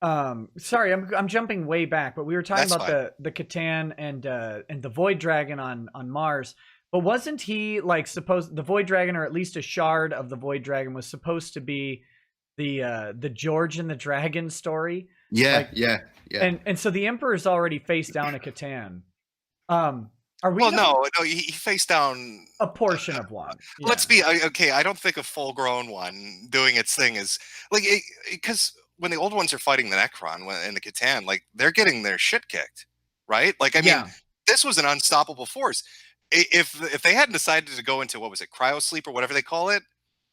Sorry, I'm jumping way back, but we were talking about the Catan and the Void Dragon on Mars. But wasn't he like supposed the Void Dragon, or at least a shard of the Void Dragon, was supposed to be the George and the Dragon story? Yeah. And so the Emperor's already faced down a Catan. Are we? Well, no, he faced down a portion of one. Yeah. Let's be okay. I don't think a full-grown one doing its thing is like, because when the old ones are fighting the Necron and the Catan, like they're getting their shit kicked, right? Like, I mean, this was an unstoppable force. If they hadn't decided to go into, what was it, cryo sleep or whatever they call it?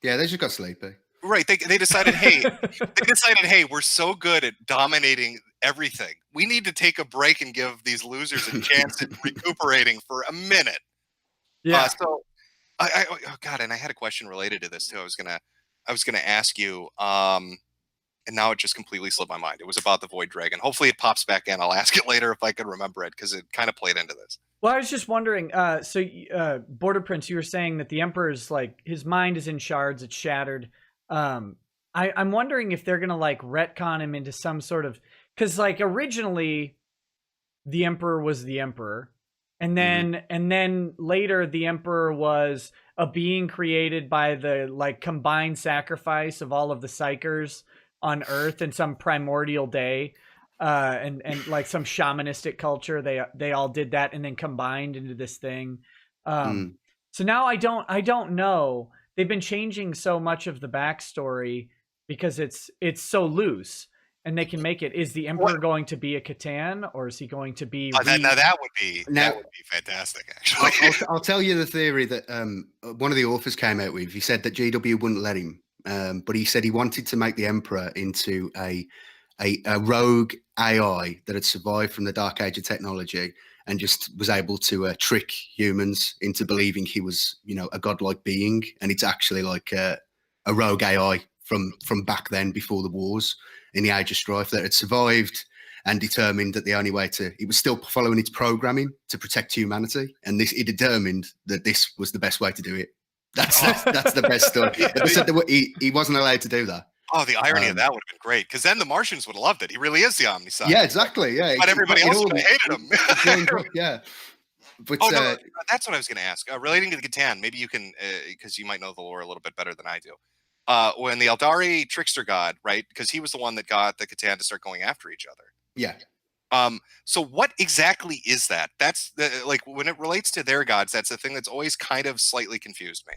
Yeah, they just got sleepy. Right. They decided, hey, we're so good at dominating everything. We need to take a break and give these losers a chance at recuperating for a minute. Yeah. So, oh God, and I had a question related to this too. I was gonna ask you, and now it just completely slipped my mind. It was about the Void Dragon. Hopefully, it pops back in. I'll ask it later if I can remember it, because it kind of played into this. Well, I was just wondering. Border Prince, you were saying that the Emperor's like his mind is in shards; it's shattered. I'm wondering if they're gonna like retcon him into some sort of, because like originally, the Emperor was the Emperor, and then later the Emperor was a being created by the like combined sacrifice of all of the Psychers on Earth in some primordial day. And like some shamanistic culture, they all did that and then combined into this thing. So now I don't know. They've been changing so much of the backstory because it's so loose, and they can make it. Is the Emperor going to be a Catan, or is he going to be? Now that would be fantastic. Actually, I'll tell you the theory that one of the authors came out with. He said that GW wouldn't let him, but he said he wanted to make the Emperor into a rogue AI that had survived from the Dark Age of technology and just was able to trick humans into believing he was, a godlike being, and it's actually like a rogue AI from back then, before the wars in the Age of Strife, that had survived and determined that the only way it was still following its programming to protect humanity, and it determined that this was the best way to do it. That's the best story. They said that he wasn't allowed to do that. Oh, the irony of that would have been great, because then the Martians would have loved it. He really is the Omnicide. Yeah, exactly. Yeah, but everybody else would have hated him. Yeah. But no, that's what I was going to ask. Relating to the Catan, maybe you can, because you might know the lore a little bit better than I do. When the Eldari trickster god, right? Because he was the one that got the Catan to start going after each other. Yeah. So what exactly is that? That's like when it relates to their gods, that's the thing that's always kind of slightly confused me.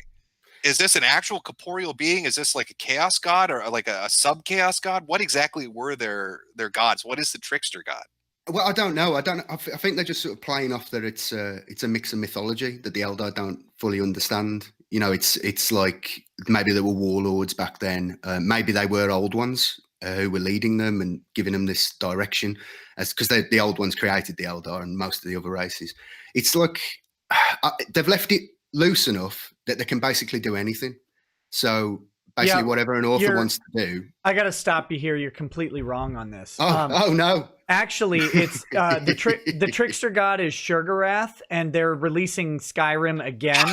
Is this an actual corporeal being? Is this like a chaos god, or like a sub-chaos god? What exactly were their gods? What is the trickster god? Well, I don't know. I think they're just sort of playing off that it's a mix of mythology that the Eldar don't fully understand. It's like maybe there were warlords back then. Maybe they were old ones who were leading them and giving them this direction, because the old ones created the Eldar and most of the other races. It's like they've left it loose enough that they can basically do anything. So basically Yeah, whatever an author wants to do. I got to stop you here. You're completely wrong on this. Oh no. Actually, it's the trickster god is Shurgarath, and they're releasing Skyrim again.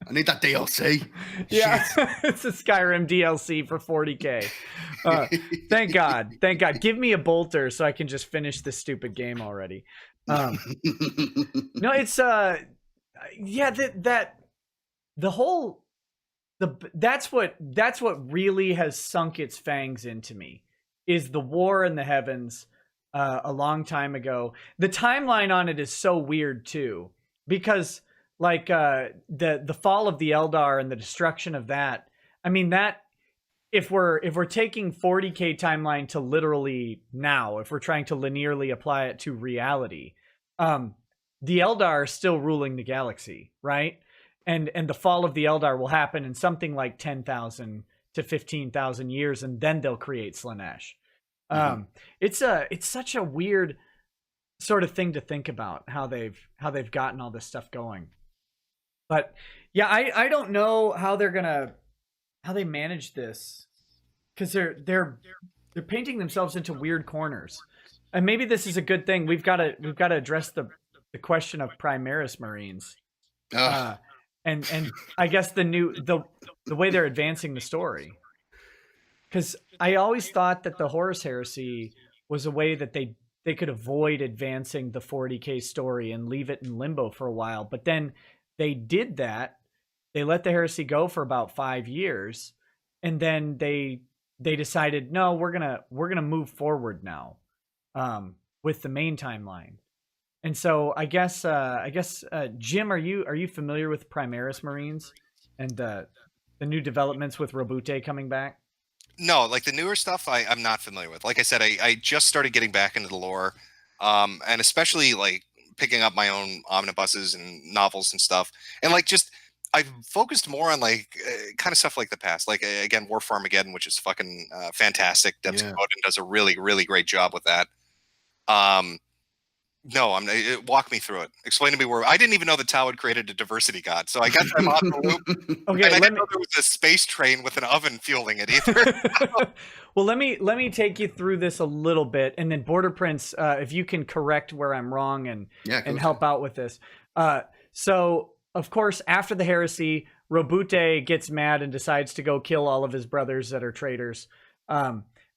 I need that DLC. Yeah, it's a Skyrim DLC for 40k. Thank God. Give me a bolter so I can just finish this stupid game already. No, it's that's what really has sunk its fangs into me, is the war in the heavens a long time ago. The timeline on it is so weird too, because like the fall of the Eldar and the destruction of that. I mean, that if we're taking 40k timeline to literally now, if we're trying to linearly apply it to reality, the Eldar are still ruling the galaxy, right? And the fall of the Eldar will happen in something like 10,000 to 15,000 years, and then they'll create Slaanesh. It's such a weird sort of thing to think about, how they've gotten all this stuff going. But yeah, I don't know how they manage this, because they're painting themselves into weird corners. And maybe this is a good thing. We've got to address the question of Primaris Marines. And I guess the way they're advancing the story. Because I always thought that the Horus Heresy was a way that they could avoid advancing the 40k story and leave it in limbo for a while. But then they did that. They let the heresy go for about 5 years, and then they decided, no, we're gonna move forward now with the main timeline. And so I guess Jim, are you familiar with Primaris Marines and the new developments with Robute coming back? No, like the newer stuff, I'm not familiar with. Like I said, I just started getting back into the lore, and especially like picking up my own omnibuses and novels and stuff. And like just I've focused more on like kind of stuff like the past, like again, War for Armageddon, which is fucking fantastic. Debs Odin does a really, really great job with that. No, walk me through it. Explain to me where I didn't even know that Tau had created a diversity god. So I guess I'm off the loop. Okay, and I didn't know there was a space train with an oven fueling it either. Well, let me take you through this a little bit, and then Border Prince, if you can correct where I'm wrong and help out with this. So of course, after the heresy, Robute gets mad and decides to go kill all of his brothers that are traitors.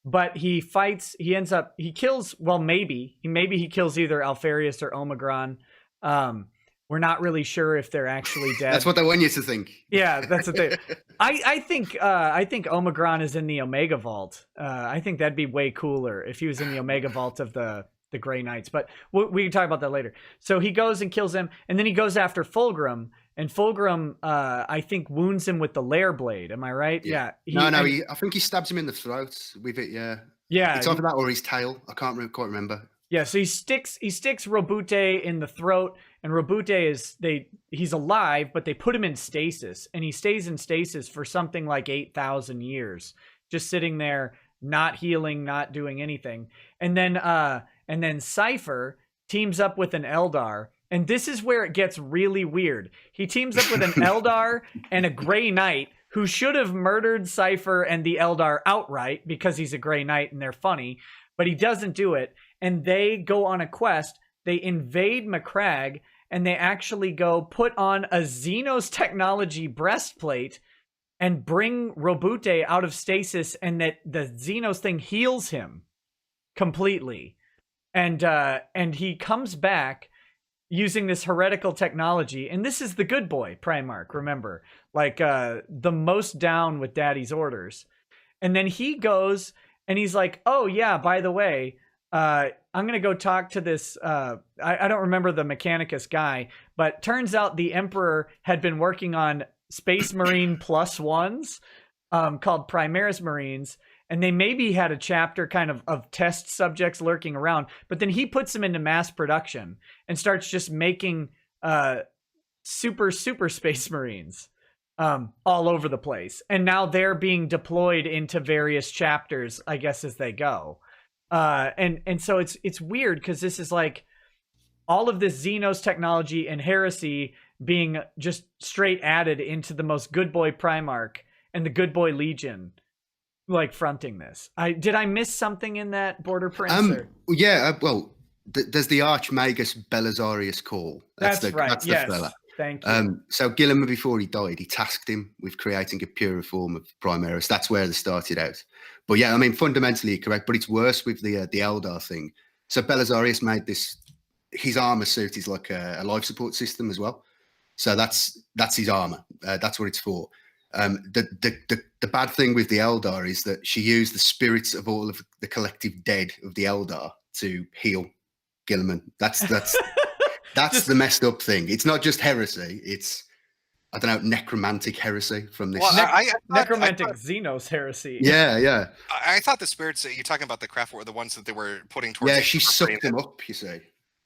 But he fights, he kills, well, maybe he kills either Alfarius or Omicron. We're not really sure if they're actually dead. That's what they want you to think. Yeah, that's what they. I think Omicron is in the Omega Vault. I think that'd be way cooler if he was in the Omega Vault of the Grey Knights. But we can talk about that later. So he goes and kills him, and then he goes after Fulgrim. And Fulgrim, I think, wounds him with the Lair Blade. Am I right? Yeah. I think he stabs him in the throat with it. Yeah. Yeah. It's either that or his tail. I can't quite remember. Yeah. So he sticks Robute in the throat, and Robute he's alive, but they put him in stasis, and he stays in stasis for something like 8,000 years, just sitting there, not healing, not doing anything. And then Cypher teams up with an Eldar. And this is where it gets really weird. He teams up with an Eldar and a Grey Knight who should have murdered Cypher and the Eldar outright because he's a Grey Knight and they're funny, but he doesn't do it. And they go on a quest. They invade Macragge, and they actually go put on a Xenos technology breastplate and bring Robute out of stasis, and that the Xenos thing heals him completely. And he comes back using this heretical technology, and this is the good boy Primarch, remember, like the most down with daddy's orders. And then he goes and he's like, oh yeah, by the way, I'm gonna go talk to this I don't remember the Mechanicus guy, but turns out the Emperor had been working on Space Marine +1s called Primaris Marines, and they maybe had a chapter kind of test subjects lurking around, but then he puts them into mass production and starts just making super Space Marines all over the place. And now they're being deployed into various chapters, I guess, as they go. And so it's weird because this is like all of this Xenos technology and heresy being just straight added into the most good boy Primarch and the good boy Legion, like fronting this. Did I miss something in that Border Prince? Yeah, well, there's the Archmagus Belisarius call. That's right. That's yes. the fella. Thank you. So Guilliman, before he died, he tasked him with creating a purer form of Primaris. That's where they started out. But yeah, I mean, fundamentally you're correct, but it's worse with the Eldar thing. So Belisarius made this, his armor suit is like a life support system as well. So that's his armor. That's what it's for. The bad thing with the Eldar is that she used the spirits of all of the collective dead of the Eldar to heal Guilliman. That's that's the messed up thing. It's not just heresy. It's, I don't know, necromantic heresy from this. Well, necromantic Xenos heresy. Yeah. I thought the spirits that you're talking about, the craft, were the ones that they were putting towards. Yeah, she sucked them up, you see.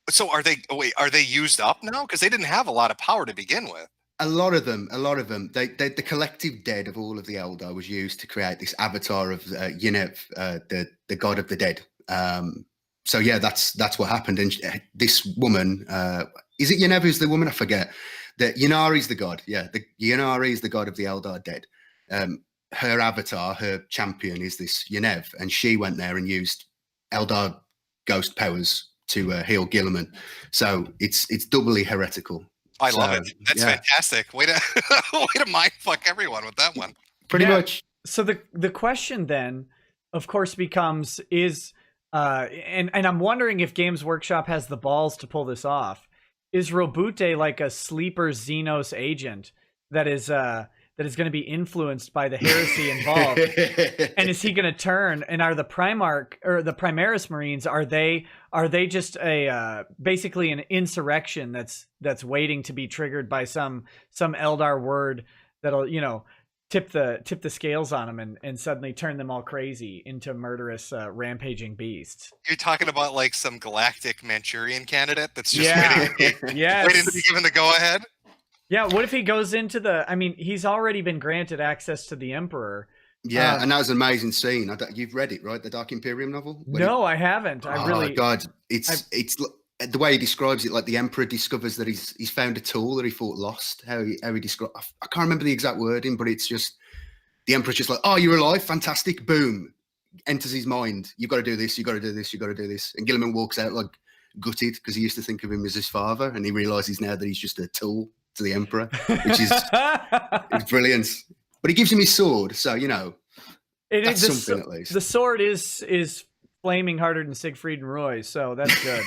So are they used up now? Because they didn't have a lot of power to begin with. A lot of them. The collective dead of all of the Eldar was used to create this avatar of Yennev, the god of the dead. So yeah, that's what happened. And this woman, is it Yennev who's the woman? I forget. Yennari's the god. Yeah, Yennari is the god of the Eldar dead. Her avatar, her champion, is this Yennev, and she went there and used Eldar ghost powers to heal Guilliman. So it's doubly heretical. I love it. That's fantastic. Way to mindfuck everyone with that one. Pretty much. So the question then, of course, becomes and I'm wondering if Games Workshop has the balls to pull this off. Is Robute like a sleeper Xenos agent that is going to be influenced by the heresy involved? And is he going to turn? And are the Primarch or the Primaris Marines, are they just basically an insurrection that's waiting to be triggered by some Eldar word that'll, tip the scales on them and suddenly turn them all crazy into murderous rampaging beasts? You're talking about like some galactic Manchurian candidate that's just waiting to be given the go-ahead? Yeah, what if he goes into he's already been granted access to the Emperor. Yeah, and that was an amazing scene. You've read it, right? The Dark Imperium novel? No, I haven't. God, it's the way he describes it, like the Emperor discovers that he's found a tool that he thought lost. How he described, I can't remember the exact wording, but it's just, the Emperor's just like, oh, you're alive, fantastic, boom, enters his mind. You've got to do this, you've got to do this, you've got to do this. And Guilliman walks out like gutted because he used to think of him as his father, and he realizes now that he's just a tool to the Emperor, which is it's brilliant. But he gives him his sword, so that's something at least. The sword is flaming harder than Siegfried and Roy, so that's good.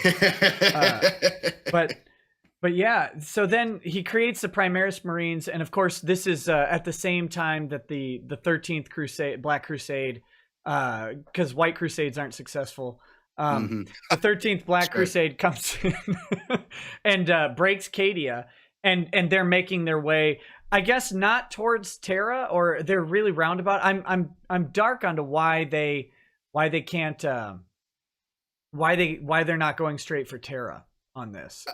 But yeah, so then he creates the Primaris Marines, and of course this is at the same time that the 13th Crusade, Black Crusade, because White Crusades aren't successful. The 13th Black Crusade comes in and breaks Cadia, and they're making their way, I guess, not towards Terra, or they're really roundabout. I'm dark onto why they're not going straight for Terra on this.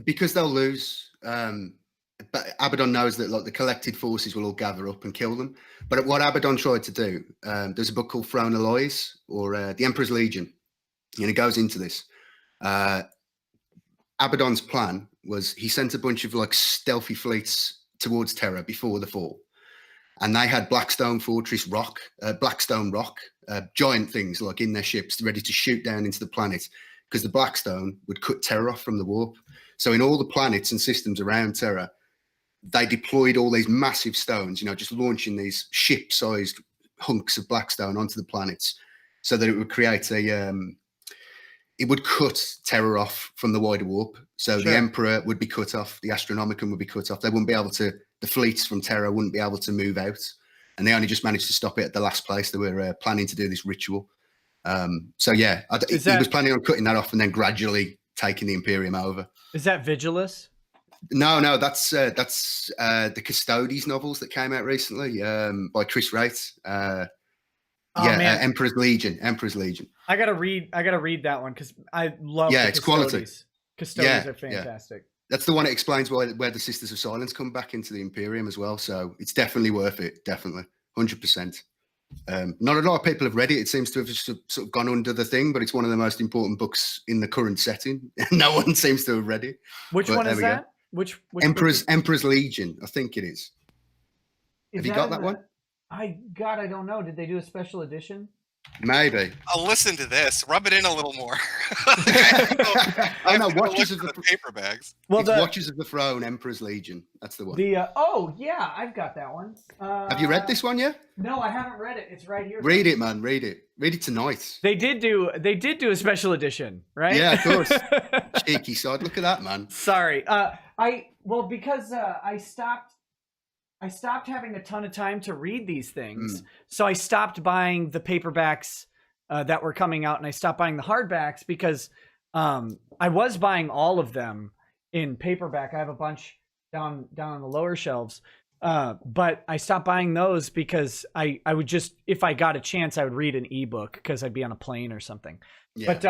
Because they'll lose. But Abaddon knows that like the collected forces will all gather up and kill them. But what Abaddon tried to do, there's a book called Throne of Lies, or The Emperor's Legion, and it goes into this. Abaddon's plan was he sent a bunch of like stealthy fleets towards Terra before the fall, and they had Blackstone Rock, giant things like in their ships ready to shoot down into the planet, because the Blackstone would cut Terra off from the warp. So in all the planets and systems around Terra, they deployed all these massive stones, just launching these ship-sized hunks of Blackstone onto the planets, so that it would create it would cut Terra off from the wider warp. So the Emperor would be cut off, the Astronomicon would be cut off. They wouldn't be able to, the fleets from Terra wouldn't be able to move out. And they only just managed to stop it at the last place. They were planning to do this ritual. So yeah, he was planning on cutting that off and then gradually taking the Imperium over. Is that Vigilus? No, that's the Custodes novels that came out recently by Chris Wright. Emperor's Legion. I gotta read that one because I love. Yeah, it's quality. Custodes are fantastic. Yeah. That's the one that explains where the Sisters of Silence come back into the Imperium as well. So it's definitely worth it. Definitely, 100%. Not a lot of people have read it. It seems to have just sort of gone under the thing, but it's one of the most important books in the current setting. No one seems to have read it. Which one is that? Which Emperor's Legion, I think it is. Have you got that one? I don't know. Did they do a special edition? Maybe. I'll listen to this. Rub it in a little more. I know. Watchers of the paper bags. Well, Watchers of the Throne, Emperor's Legion. That's the one. Oh yeah, I've got that one. Have you read this one yet? No, I haven't read it. It's right here. Read it, man. Read it. Read it tonight. They did do a special edition, right? Yeah, of course. Cheeky side. Look at that, man. Sorry. Because I stopped having a ton of time to read these things. So I stopped buying the paperbacks that were coming out, and I stopped buying the hardbacks because I was buying all of them in paperback. I have a bunch down on the lower shelves. But I stopped buying those because I would just, if I got a chance, I would read an ebook because I'd be on a plane or something. Yeah. But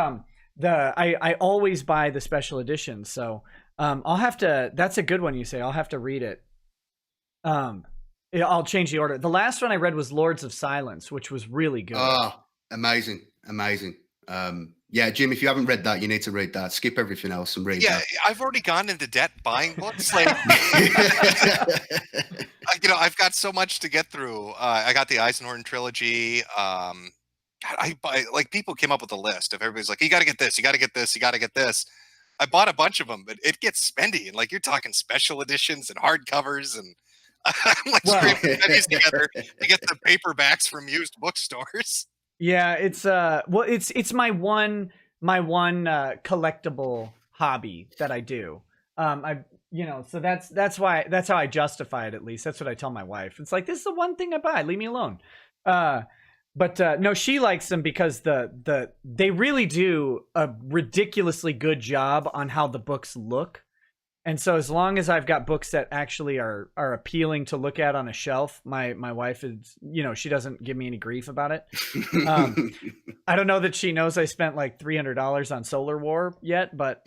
I always buy the special edition. So I'll have to, that's a good one you say. I'll have to read it. I'll change the order. The last one I read was Lords of Silence, which was really good. Oh, amazing. Yeah, Jim, if you haven't read that, you need to read that. Skip everything else and read that. Yeah, I've already gone into debt buying books. Like, I've got so much to get through. I got the Eisenhorn trilogy. People came up with a list of everybody's like, you got to get this, you got to get this, you got to get this. I bought a bunch of them, but it gets spendy. And like, you're talking special editions and hardcovers, and I'm like scraping pennies together to get the paperbacks from used bookstores. Yeah, it's my one collectible hobby that I do. So that's how I justify it. At least that's what I tell my wife. It's like, this is the one thing I buy. Leave me alone. But no, she likes them because they really do a ridiculously good job on how the books look. And so as long as I've got books that actually are appealing to look at on a shelf, my wife is, she doesn't give me any grief about it. I don't know that she knows I spent like $300 on Solar War yet, but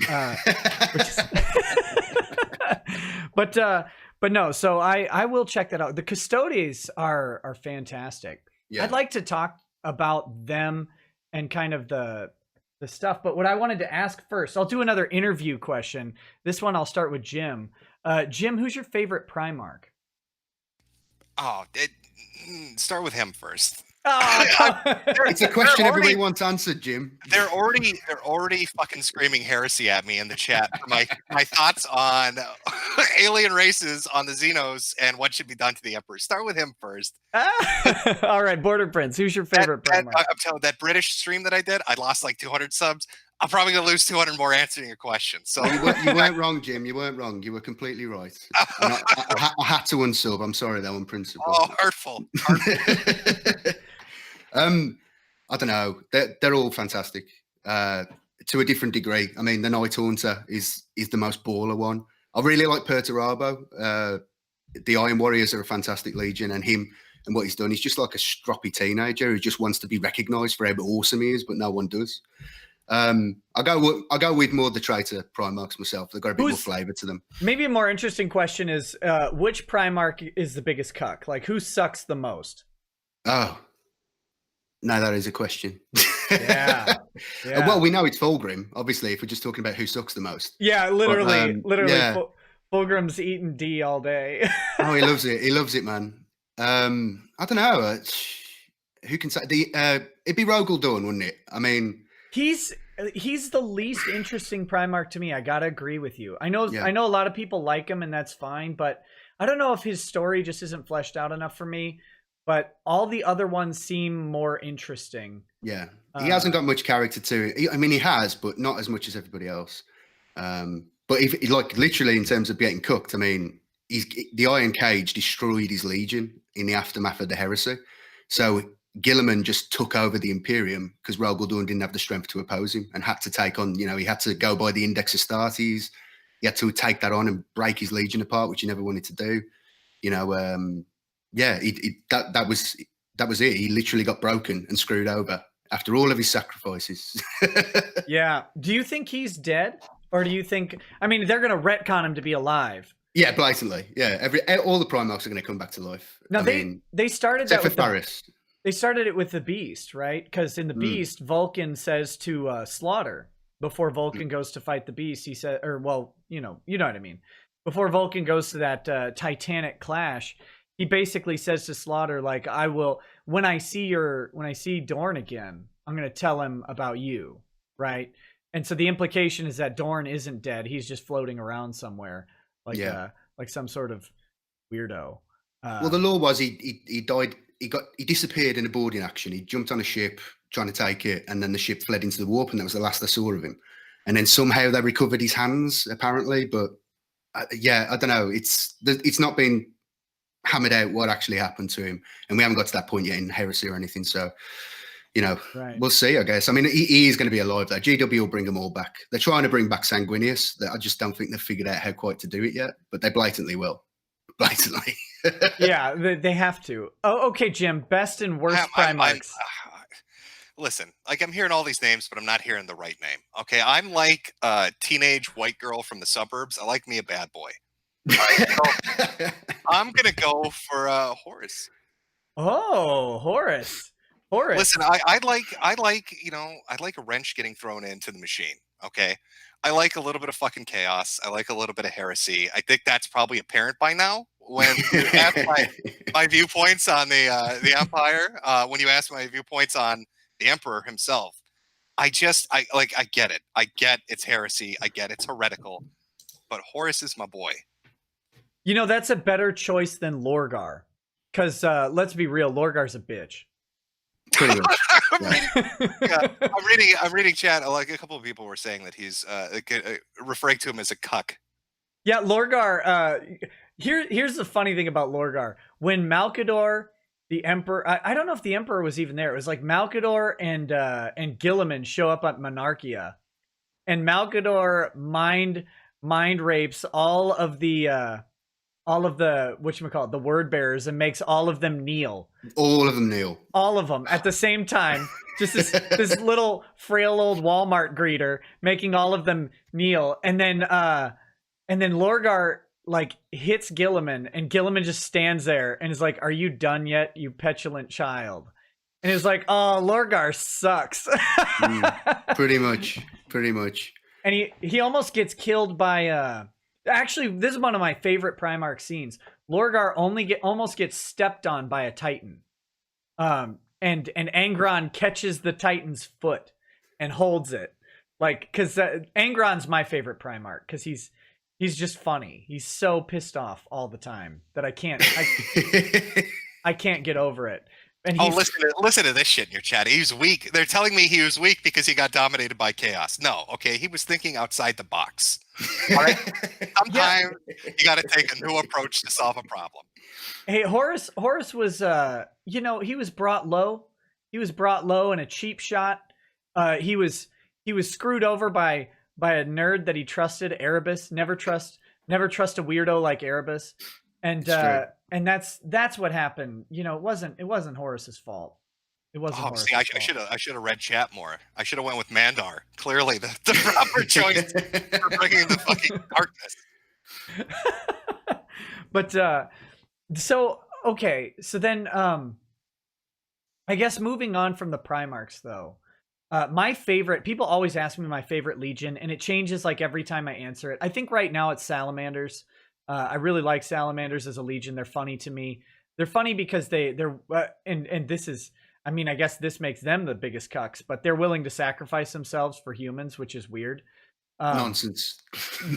but no, so I will check that out. The Custodes are fantastic. Yeah. I'd like to talk about them and kind of the stuff, but what I wanted to ask first, I'll do another interview question. This one I'll start with Jim. Jim, who's your favorite Primarch? Start with him first. It's a question everybody wants answered, Jim. They're already fucking screaming heresy at me in the chat for my thoughts on alien races on the Xenos and what should be done to the Emperor. Start with him first. All right, Border Prince, who's your favorite Primarch? I'm telling you, that British stream that I did, I lost like 200 subs. I'm probably gonna lose 200 more answering your question. So you weren't wrong, Jim. You weren't wrong. You were completely right. I had to unsub. I'm sorry, though, on principle. Oh, hurtful. I don't know. They're all fantastic to a different degree. I mean, the Night Haunter is the most baller one. I really like Perturabo. The Iron Warriors are a fantastic legion, and him and what he's done, he's just like a stroppy teenager who just wants to be recognised for how awesome he is, but no one does. I go with more the traitor Primarchs myself. They've got a bit more flavour to them. Maybe a more interesting question is which Primarch is the biggest cuck? Like, who sucks the most? Oh. No, that is a question. Yeah. Well, we know it's Fulgrim, obviously, if we're just talking about who sucks the most. Yeah, literally. Yeah. Fulgrim's eating D all day. Oh, he loves it. He loves it, man. I don't know. Who can say? It'd be Rogel Dawn, wouldn't it? I mean... He's the least interesting Primarch to me. I gotta agree with you. I know a lot of people like him, and that's fine, but I don't know if his story just isn't fleshed out enough for me. But all the other ones seem more interesting. Yeah, he hasn't got much character to it. I mean, he has, but not as much as everybody else. But if literally in terms of getting cooked, I mean, the Iron Cage destroyed his legion in the aftermath of the heresy. So Guilliman just took over the Imperium because Rogel Dawn didn't have the strength to oppose him and had to take on. He had to go by the Index Astartes. He had to take that on and break his legion apart, which he never wanted to do. Yeah, that was it. He literally got broken and screwed over after all of his sacrifices. Yeah. Do you think he's dead, or do you think? I mean, they're going to retcon him to be alive. Yeah, blatantly. Yeah, all the Primarchs are going to come back to life. Now they started that with Faris. They started it with the Beast, right? Because in the Beast, Vulcan says to Slaughter before Vulcan goes to fight the Beast. He said, you know what I mean. before Vulcan goes to that Titanic clash, he basically says to Slaughter, like, I will, when I see Dorn again, I'm going to tell him about you, right? And so the implication is that Dorn isn't dead. He's just floating around somewhere, like some sort of weirdo. Well, the law was he died. He disappeared in a boarding action. He jumped on a ship trying to take it, and then the ship fled into the warp, and that was the last I saw of him. And then somehow they recovered his hands, apparently. But yeah, I don't know. It's not been hammered out what actually happened to him, and we haven't got to that point yet in Heresy or anything. So, you know, we'll see, I guess. I mean, he is going to be alive, though. GW will bring them all back. They're trying to bring back Sanguinius. I just don't think they've figured out how quite to do it yet, but they blatantly will. Blatantly. Yeah, they have to. Oh, okay, Jim. Best and worst Primarchs. Listen, like, I'm hearing all these names, but I'm not hearing the right name. Okay, I'm like a teenage white girl from the suburbs. I like me a bad boy. Right, so I'm gonna go for Horus. Oh, Horus. Listen, I like a wrench getting thrown into the machine. Okay, I like a little bit of fucking chaos. I like a little bit of heresy. I think that's probably apparent by now. When you ask my viewpoints on the Empire, when you ask my viewpoints on the Emperor himself, I get it. I get it's heresy. I get it's heretical. But Horus is my boy. You know, that's a better choice than Lorgar. Because let's be real, Lorgar's a bitch. Pretty much. I'm reading chat. Like, a couple of people were saying that he's referring to him as a cuck. Yeah, Lorgar. Here's the funny thing about Lorgar. When Malkador, the Emperor, I don't know if the Emperor was even there. It was like Malkador and Guilliman show up at Monarchia, and Malkador mind rapes all of the whatchamacallit, the word bearers, and makes all of them kneel. All of them kneel. All of them at the same time. Just this little frail old Walmart greeter making all of them kneel, and then Lorgar like hits Guilliman, and Guilliman just stands there and is like, "Are you done yet, you petulant child?" And he's like, "Oh, Lorgar sucks." Pretty much. And he almost gets killed by actually, this is one of my favorite Primarch scenes. Lorgar almost gets stepped on by a Titan. And Angron catches the Titan's foot and holds it. Like, because Angron's my favorite Primarch, because he's just funny. He's so pissed off all the time that I can't get over it. And listen to this shit in your chat. He's weak. They're telling me he was weak because he got dominated by chaos. No, okay, he was thinking outside the box. All right. Sometimes you got to take a new approach to solve a problem. Hey, Horus was he was brought low. He was brought low in a cheap shot. He was screwed over by a nerd that he trusted, Erebus. Never trust a weirdo like Erebus. And that's what happened. You know, it wasn't Horus's fault. It wasn't. Oh, see, I should have read chat more. I should have went with Mandar. Clearly, the proper choice for bringing the fucking darkness. But so then I guess moving on from the Primarchs though, my favorite. People always ask me my favorite Legion, and it changes like every time I answer it. I think right now it's Salamanders. I really like Salamanders as a Legion. They're funny to me. They're funny because they're and this is. I mean, I guess this makes them the biggest cucks, but they're willing to sacrifice themselves for humans, which is weird. Nonsense.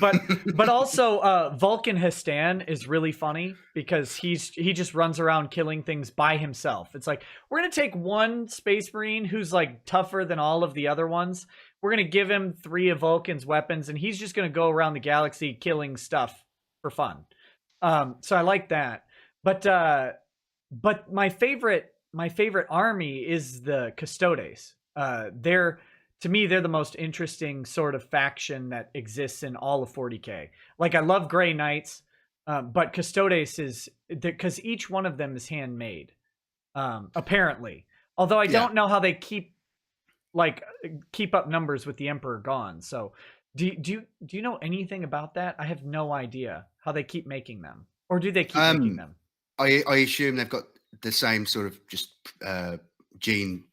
but also Vulcan Histan is really funny because he just runs around killing things by himself. It's like, we're going to take one Space Marine who's like tougher than all of the other ones. We're going to give him 3 of Vulcan's weapons, and he's just going to go around the galaxy killing stuff for fun. So I like that. But my favorite army is the Custodes. To me, they're the most interesting sort of faction that exists in all of 40k. Like, I love Grey Knights, but Custodes is because each one of them is handmade, apparently. Although I don't know how they keep up numbers with the Emperor gone. So, do you know anything about that? I have no idea how they keep making them, or do they keep making them? I assume they've got the same sort of just gene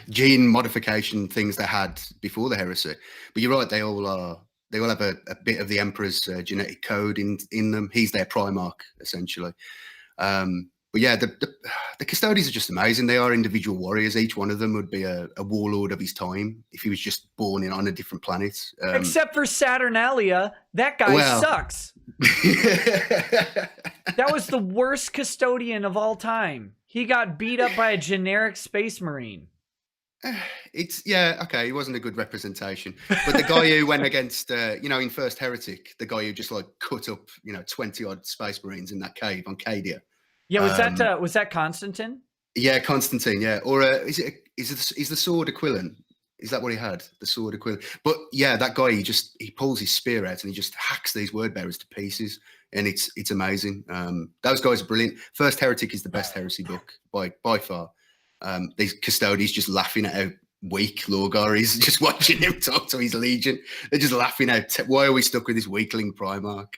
modification things they had before the heresy. But you're right, they all are they all have a bit of the Emperor's genetic code in them. He's their Primarch, essentially. But yeah, the Custodians are just amazing. They are individual warriors. Each one of them would be a warlord of his time if he was just born on a different planet. Except for Saturnalia, that guy sucks. That was the worst Custodian of all time. He got beat up by a generic Space Marine. Okay, he wasn't a good representation. But the guy who went against, in First Heretic, the guy who just like cut up, 20 odd Space Marines in that cave on Cadia. Yeah, was that Constantine? Yeah, Constantine. Yeah, or is the sword Aquilin? Is that what he had? The sword Aquilin. But yeah, that guy he pulls his spear out and he just hacks these word bearers to pieces, and it's amazing. Those guys are brilliant. First Heretic is the best heresy book by far. These Custodians just laughing at how weak Lorgar is, just watching him talk to his legion. They're just laughing at why are we stuck with this weakling Primarch?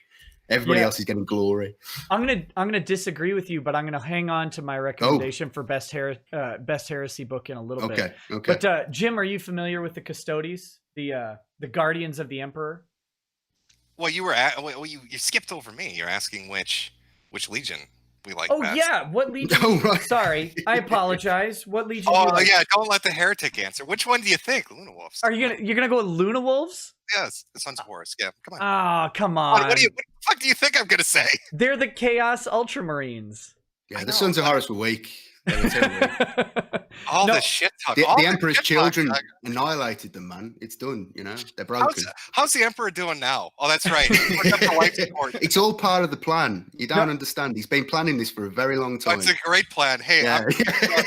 Everybody else is getting glory. I'm gonna disagree with you, but I'm gonna hang on to my recommendation for best heresy book in a little bit. Okay. But Jim, are you familiar with the Custodes, the Guardians of the Emperor? Well, you skipped over me. You're asking which legion we like. Oh best. Yeah, what legion? Oh, right. Sorry, I apologize. What legion? Oh do you like? Yeah, don't let the heretic answer. Which one do you think? Luna Wolves. You're gonna go with Luna Wolves? Yes, this one's Horus. Yeah, come on. Ah, come on. What the fuck do you think I'm gonna say? They're the Chaos Ultramarines. Yeah, the Sons of Horus were weak. All the shit talk. The Emperor's children annihilated them, man. It's done. They're broken. How's the Emperor doing now? Oh, that's right. It's all part of the plan. You don't understand. He's been planning this for a very long time. It's a great plan. Hey,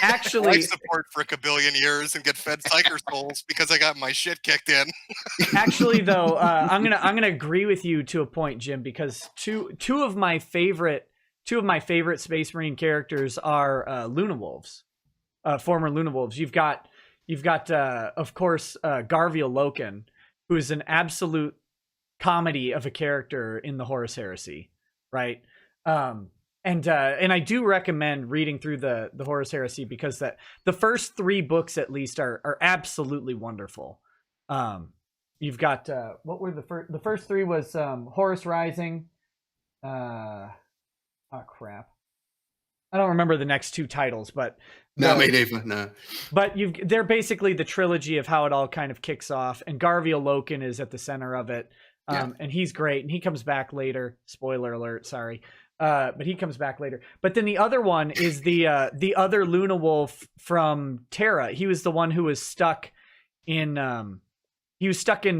actually, life support for a kabillion years and get fed Psyker souls because I got my shit kicked in. Actually, though, I'm gonna agree with you to a point, Jim, because two of my favorite Space Marine characters are Luna Wolves, former Luna Wolves. You've got of course Garviel Loken, who is an absolute comedy of a character in the Horus Heresy, right? And I do recommend reading through the Horus Heresy because the first 3 books at least are absolutely wonderful. You've got what were the first 3 was Horus Rising. Oh crap! I don't remember the next 2 titles, but no, me neither. No, but they're basically the trilogy of how it all kind of kicks off, and Garviel Loken is at the center of it, and he's great, and he comes back later. Spoiler alert, sorry, but he comes back later. But then the other one is the other Luna Wolf from Terra. He was the one who was stuck in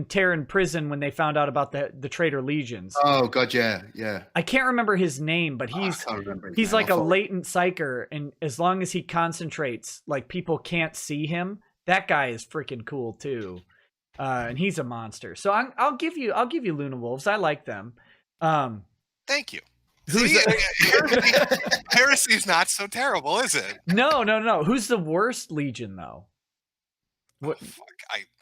Terran prison when they found out about the traitor legions. Oh god, yeah. I can't remember his name, but he's like a latent psyker, and as long as he concentrates, like people can't see him. That guy is freaking cool too, and he's a monster. So I'll give you Luna Wolves. I like them. Thank you. Heresy's not so terrible, is it? No. Who's the worst legion though? What? Oh, fuck.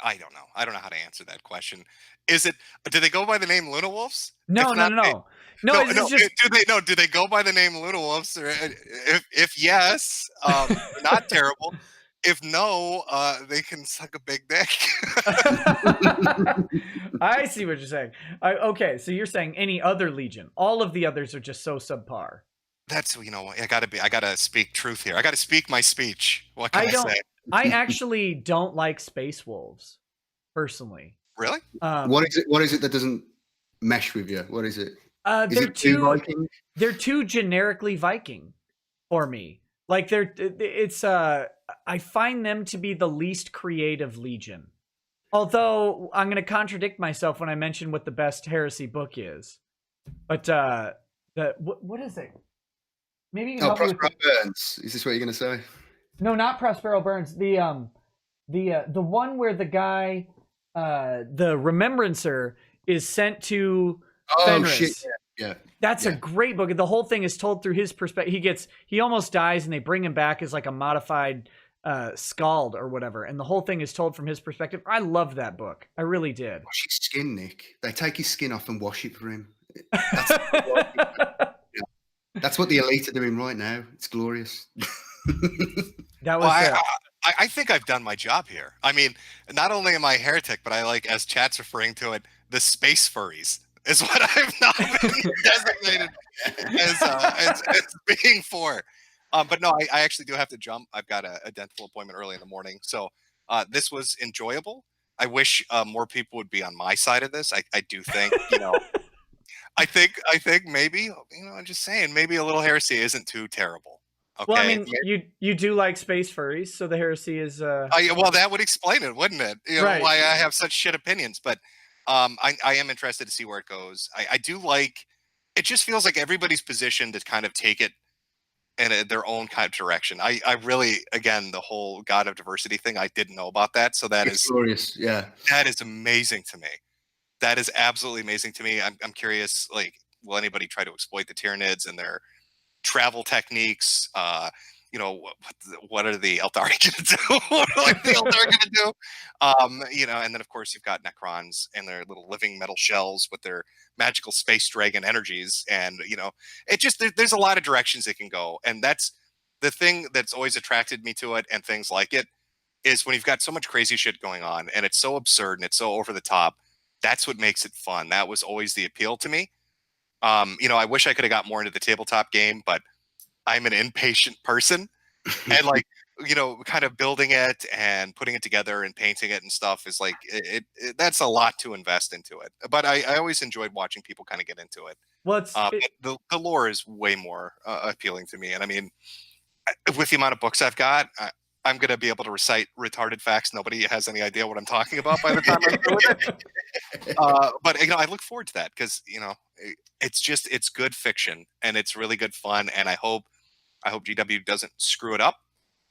I don't know. I don't know how to answer that question. Is it? Do they go by the name Luna Wolves? No. Do they go by the name Luna Wolves? Or if yes, not terrible. If no, they can suck a big dick. I see what you're saying. Okay, so you're saying any other legion? All of the others are just so subpar. That's I gotta speak truth here. I gotta speak my speech. What can I say? I actually don't like Space Wolves, personally. Really? What is it that doesn't mesh with you? What is it? They're too generically Viking for me. Like I find them to be the least creative legion. Although I'm going to contradict myself when I mention what the best heresy book is. But what is it? Maybe you can help me with Burns. Is this what you're going to say? No, not Prospero Burns. The one where the guy, the Remembrancer, is sent to Fenris. Shit. Yeah. That's a great book. The whole thing is told through his perspective. He almost dies, and they bring him back as like a modified Skald or whatever, and the whole thing is told from his perspective. I loved that book. I really did. Wash his skin, Nick. They take his skin off and wash it for him. That's what the elite are doing right now. It's glorious. That was. I think I've done my job here. I mean, not only am I a heretic, but I like, as chat's referring to it, the space furries is what I've now been designated as being for. But no, I actually do have to jump. I've got a dental appointment early in the morning. So this was enjoyable. I wish more people would be on my side of this. I do think, I think maybe, I'm just saying, maybe a little heresy isn't too terrible. Okay. Well, I mean, you do like space furries, so the heresy is. Well, that would explain it, wouldn't it? Right. Why I have such shit opinions. But I am interested to see where it goes. I do like. It just feels like everybody's positioned to kind of take it in their own kind of direction. I really, again, the whole God of Diversity thing, I didn't know about that. So It's glorious. Yeah. that is amazing to me. That is absolutely amazing to me. I'm curious, like, will anybody try to exploit the Tyranids and their travel techniques? What are the Eldari going to do? What are the Eldari going to do? And then of course you've got Necrons and their little living metal shells with their magical space dragon energies, and it just there's a lot of directions it can go, and that's the thing that's always attracted me to it, and things like it is when you've got so much crazy shit going on and it's so absurd and it's so over the top. That's what makes it fun. That was always the appeal to me. I wish I could have got more into the tabletop game, but I'm an impatient person, and like, kind of building it and putting it together and painting it and stuff is like, that's a lot to invest into it. But I always enjoyed watching people kind of get into it. Well, the lore is way more appealing to me. And I mean, with the amount of books I've got, I'm going to be able to recite retarded facts. Nobody has any idea what I'm talking about by the time I'm through with it. But I look forward to that because, it's good fiction and it's really good fun. And I hope GW doesn't screw it up.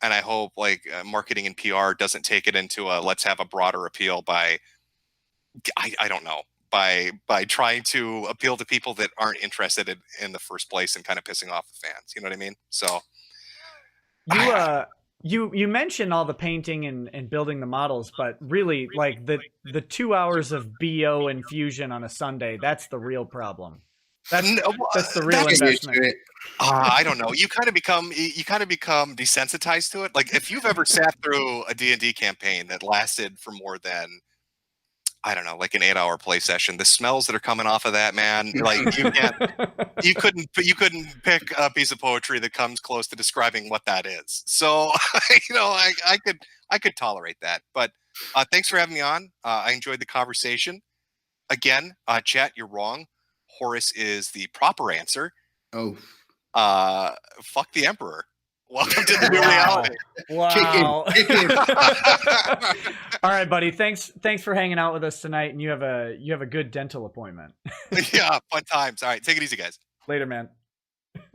And I hope marketing and PR doesn't take it into let's have a broader appeal by, I don't know, by trying to appeal to people that aren't interested in the first place and kind of pissing off the fans. You know what I mean? So you mentioned all the painting and building the models, but really like the 2 hours of BO infusion on a Sunday, that's the real problem. That's the real investment. I don't know. You kind of become desensitized to it. Like if you've ever sat through a D&D campaign that lasted for more than, I don't know, like an 8-hour play session, the smells that are coming off of that, man, like you couldn't pick a piece of poetry that comes close to describing what that is. So, I could tolerate that. But thanks for having me on. I enjoyed the conversation. Again, chat, you're wrong. Horus is the proper answer. Oh. Fuck the Emperor. Welcome to the new reality. Wow. Kick him. All right, buddy. Thanks for hanging out with us tonight, and you have a good dental appointment. Yeah, fun times. All right, take it easy, guys. Later, man.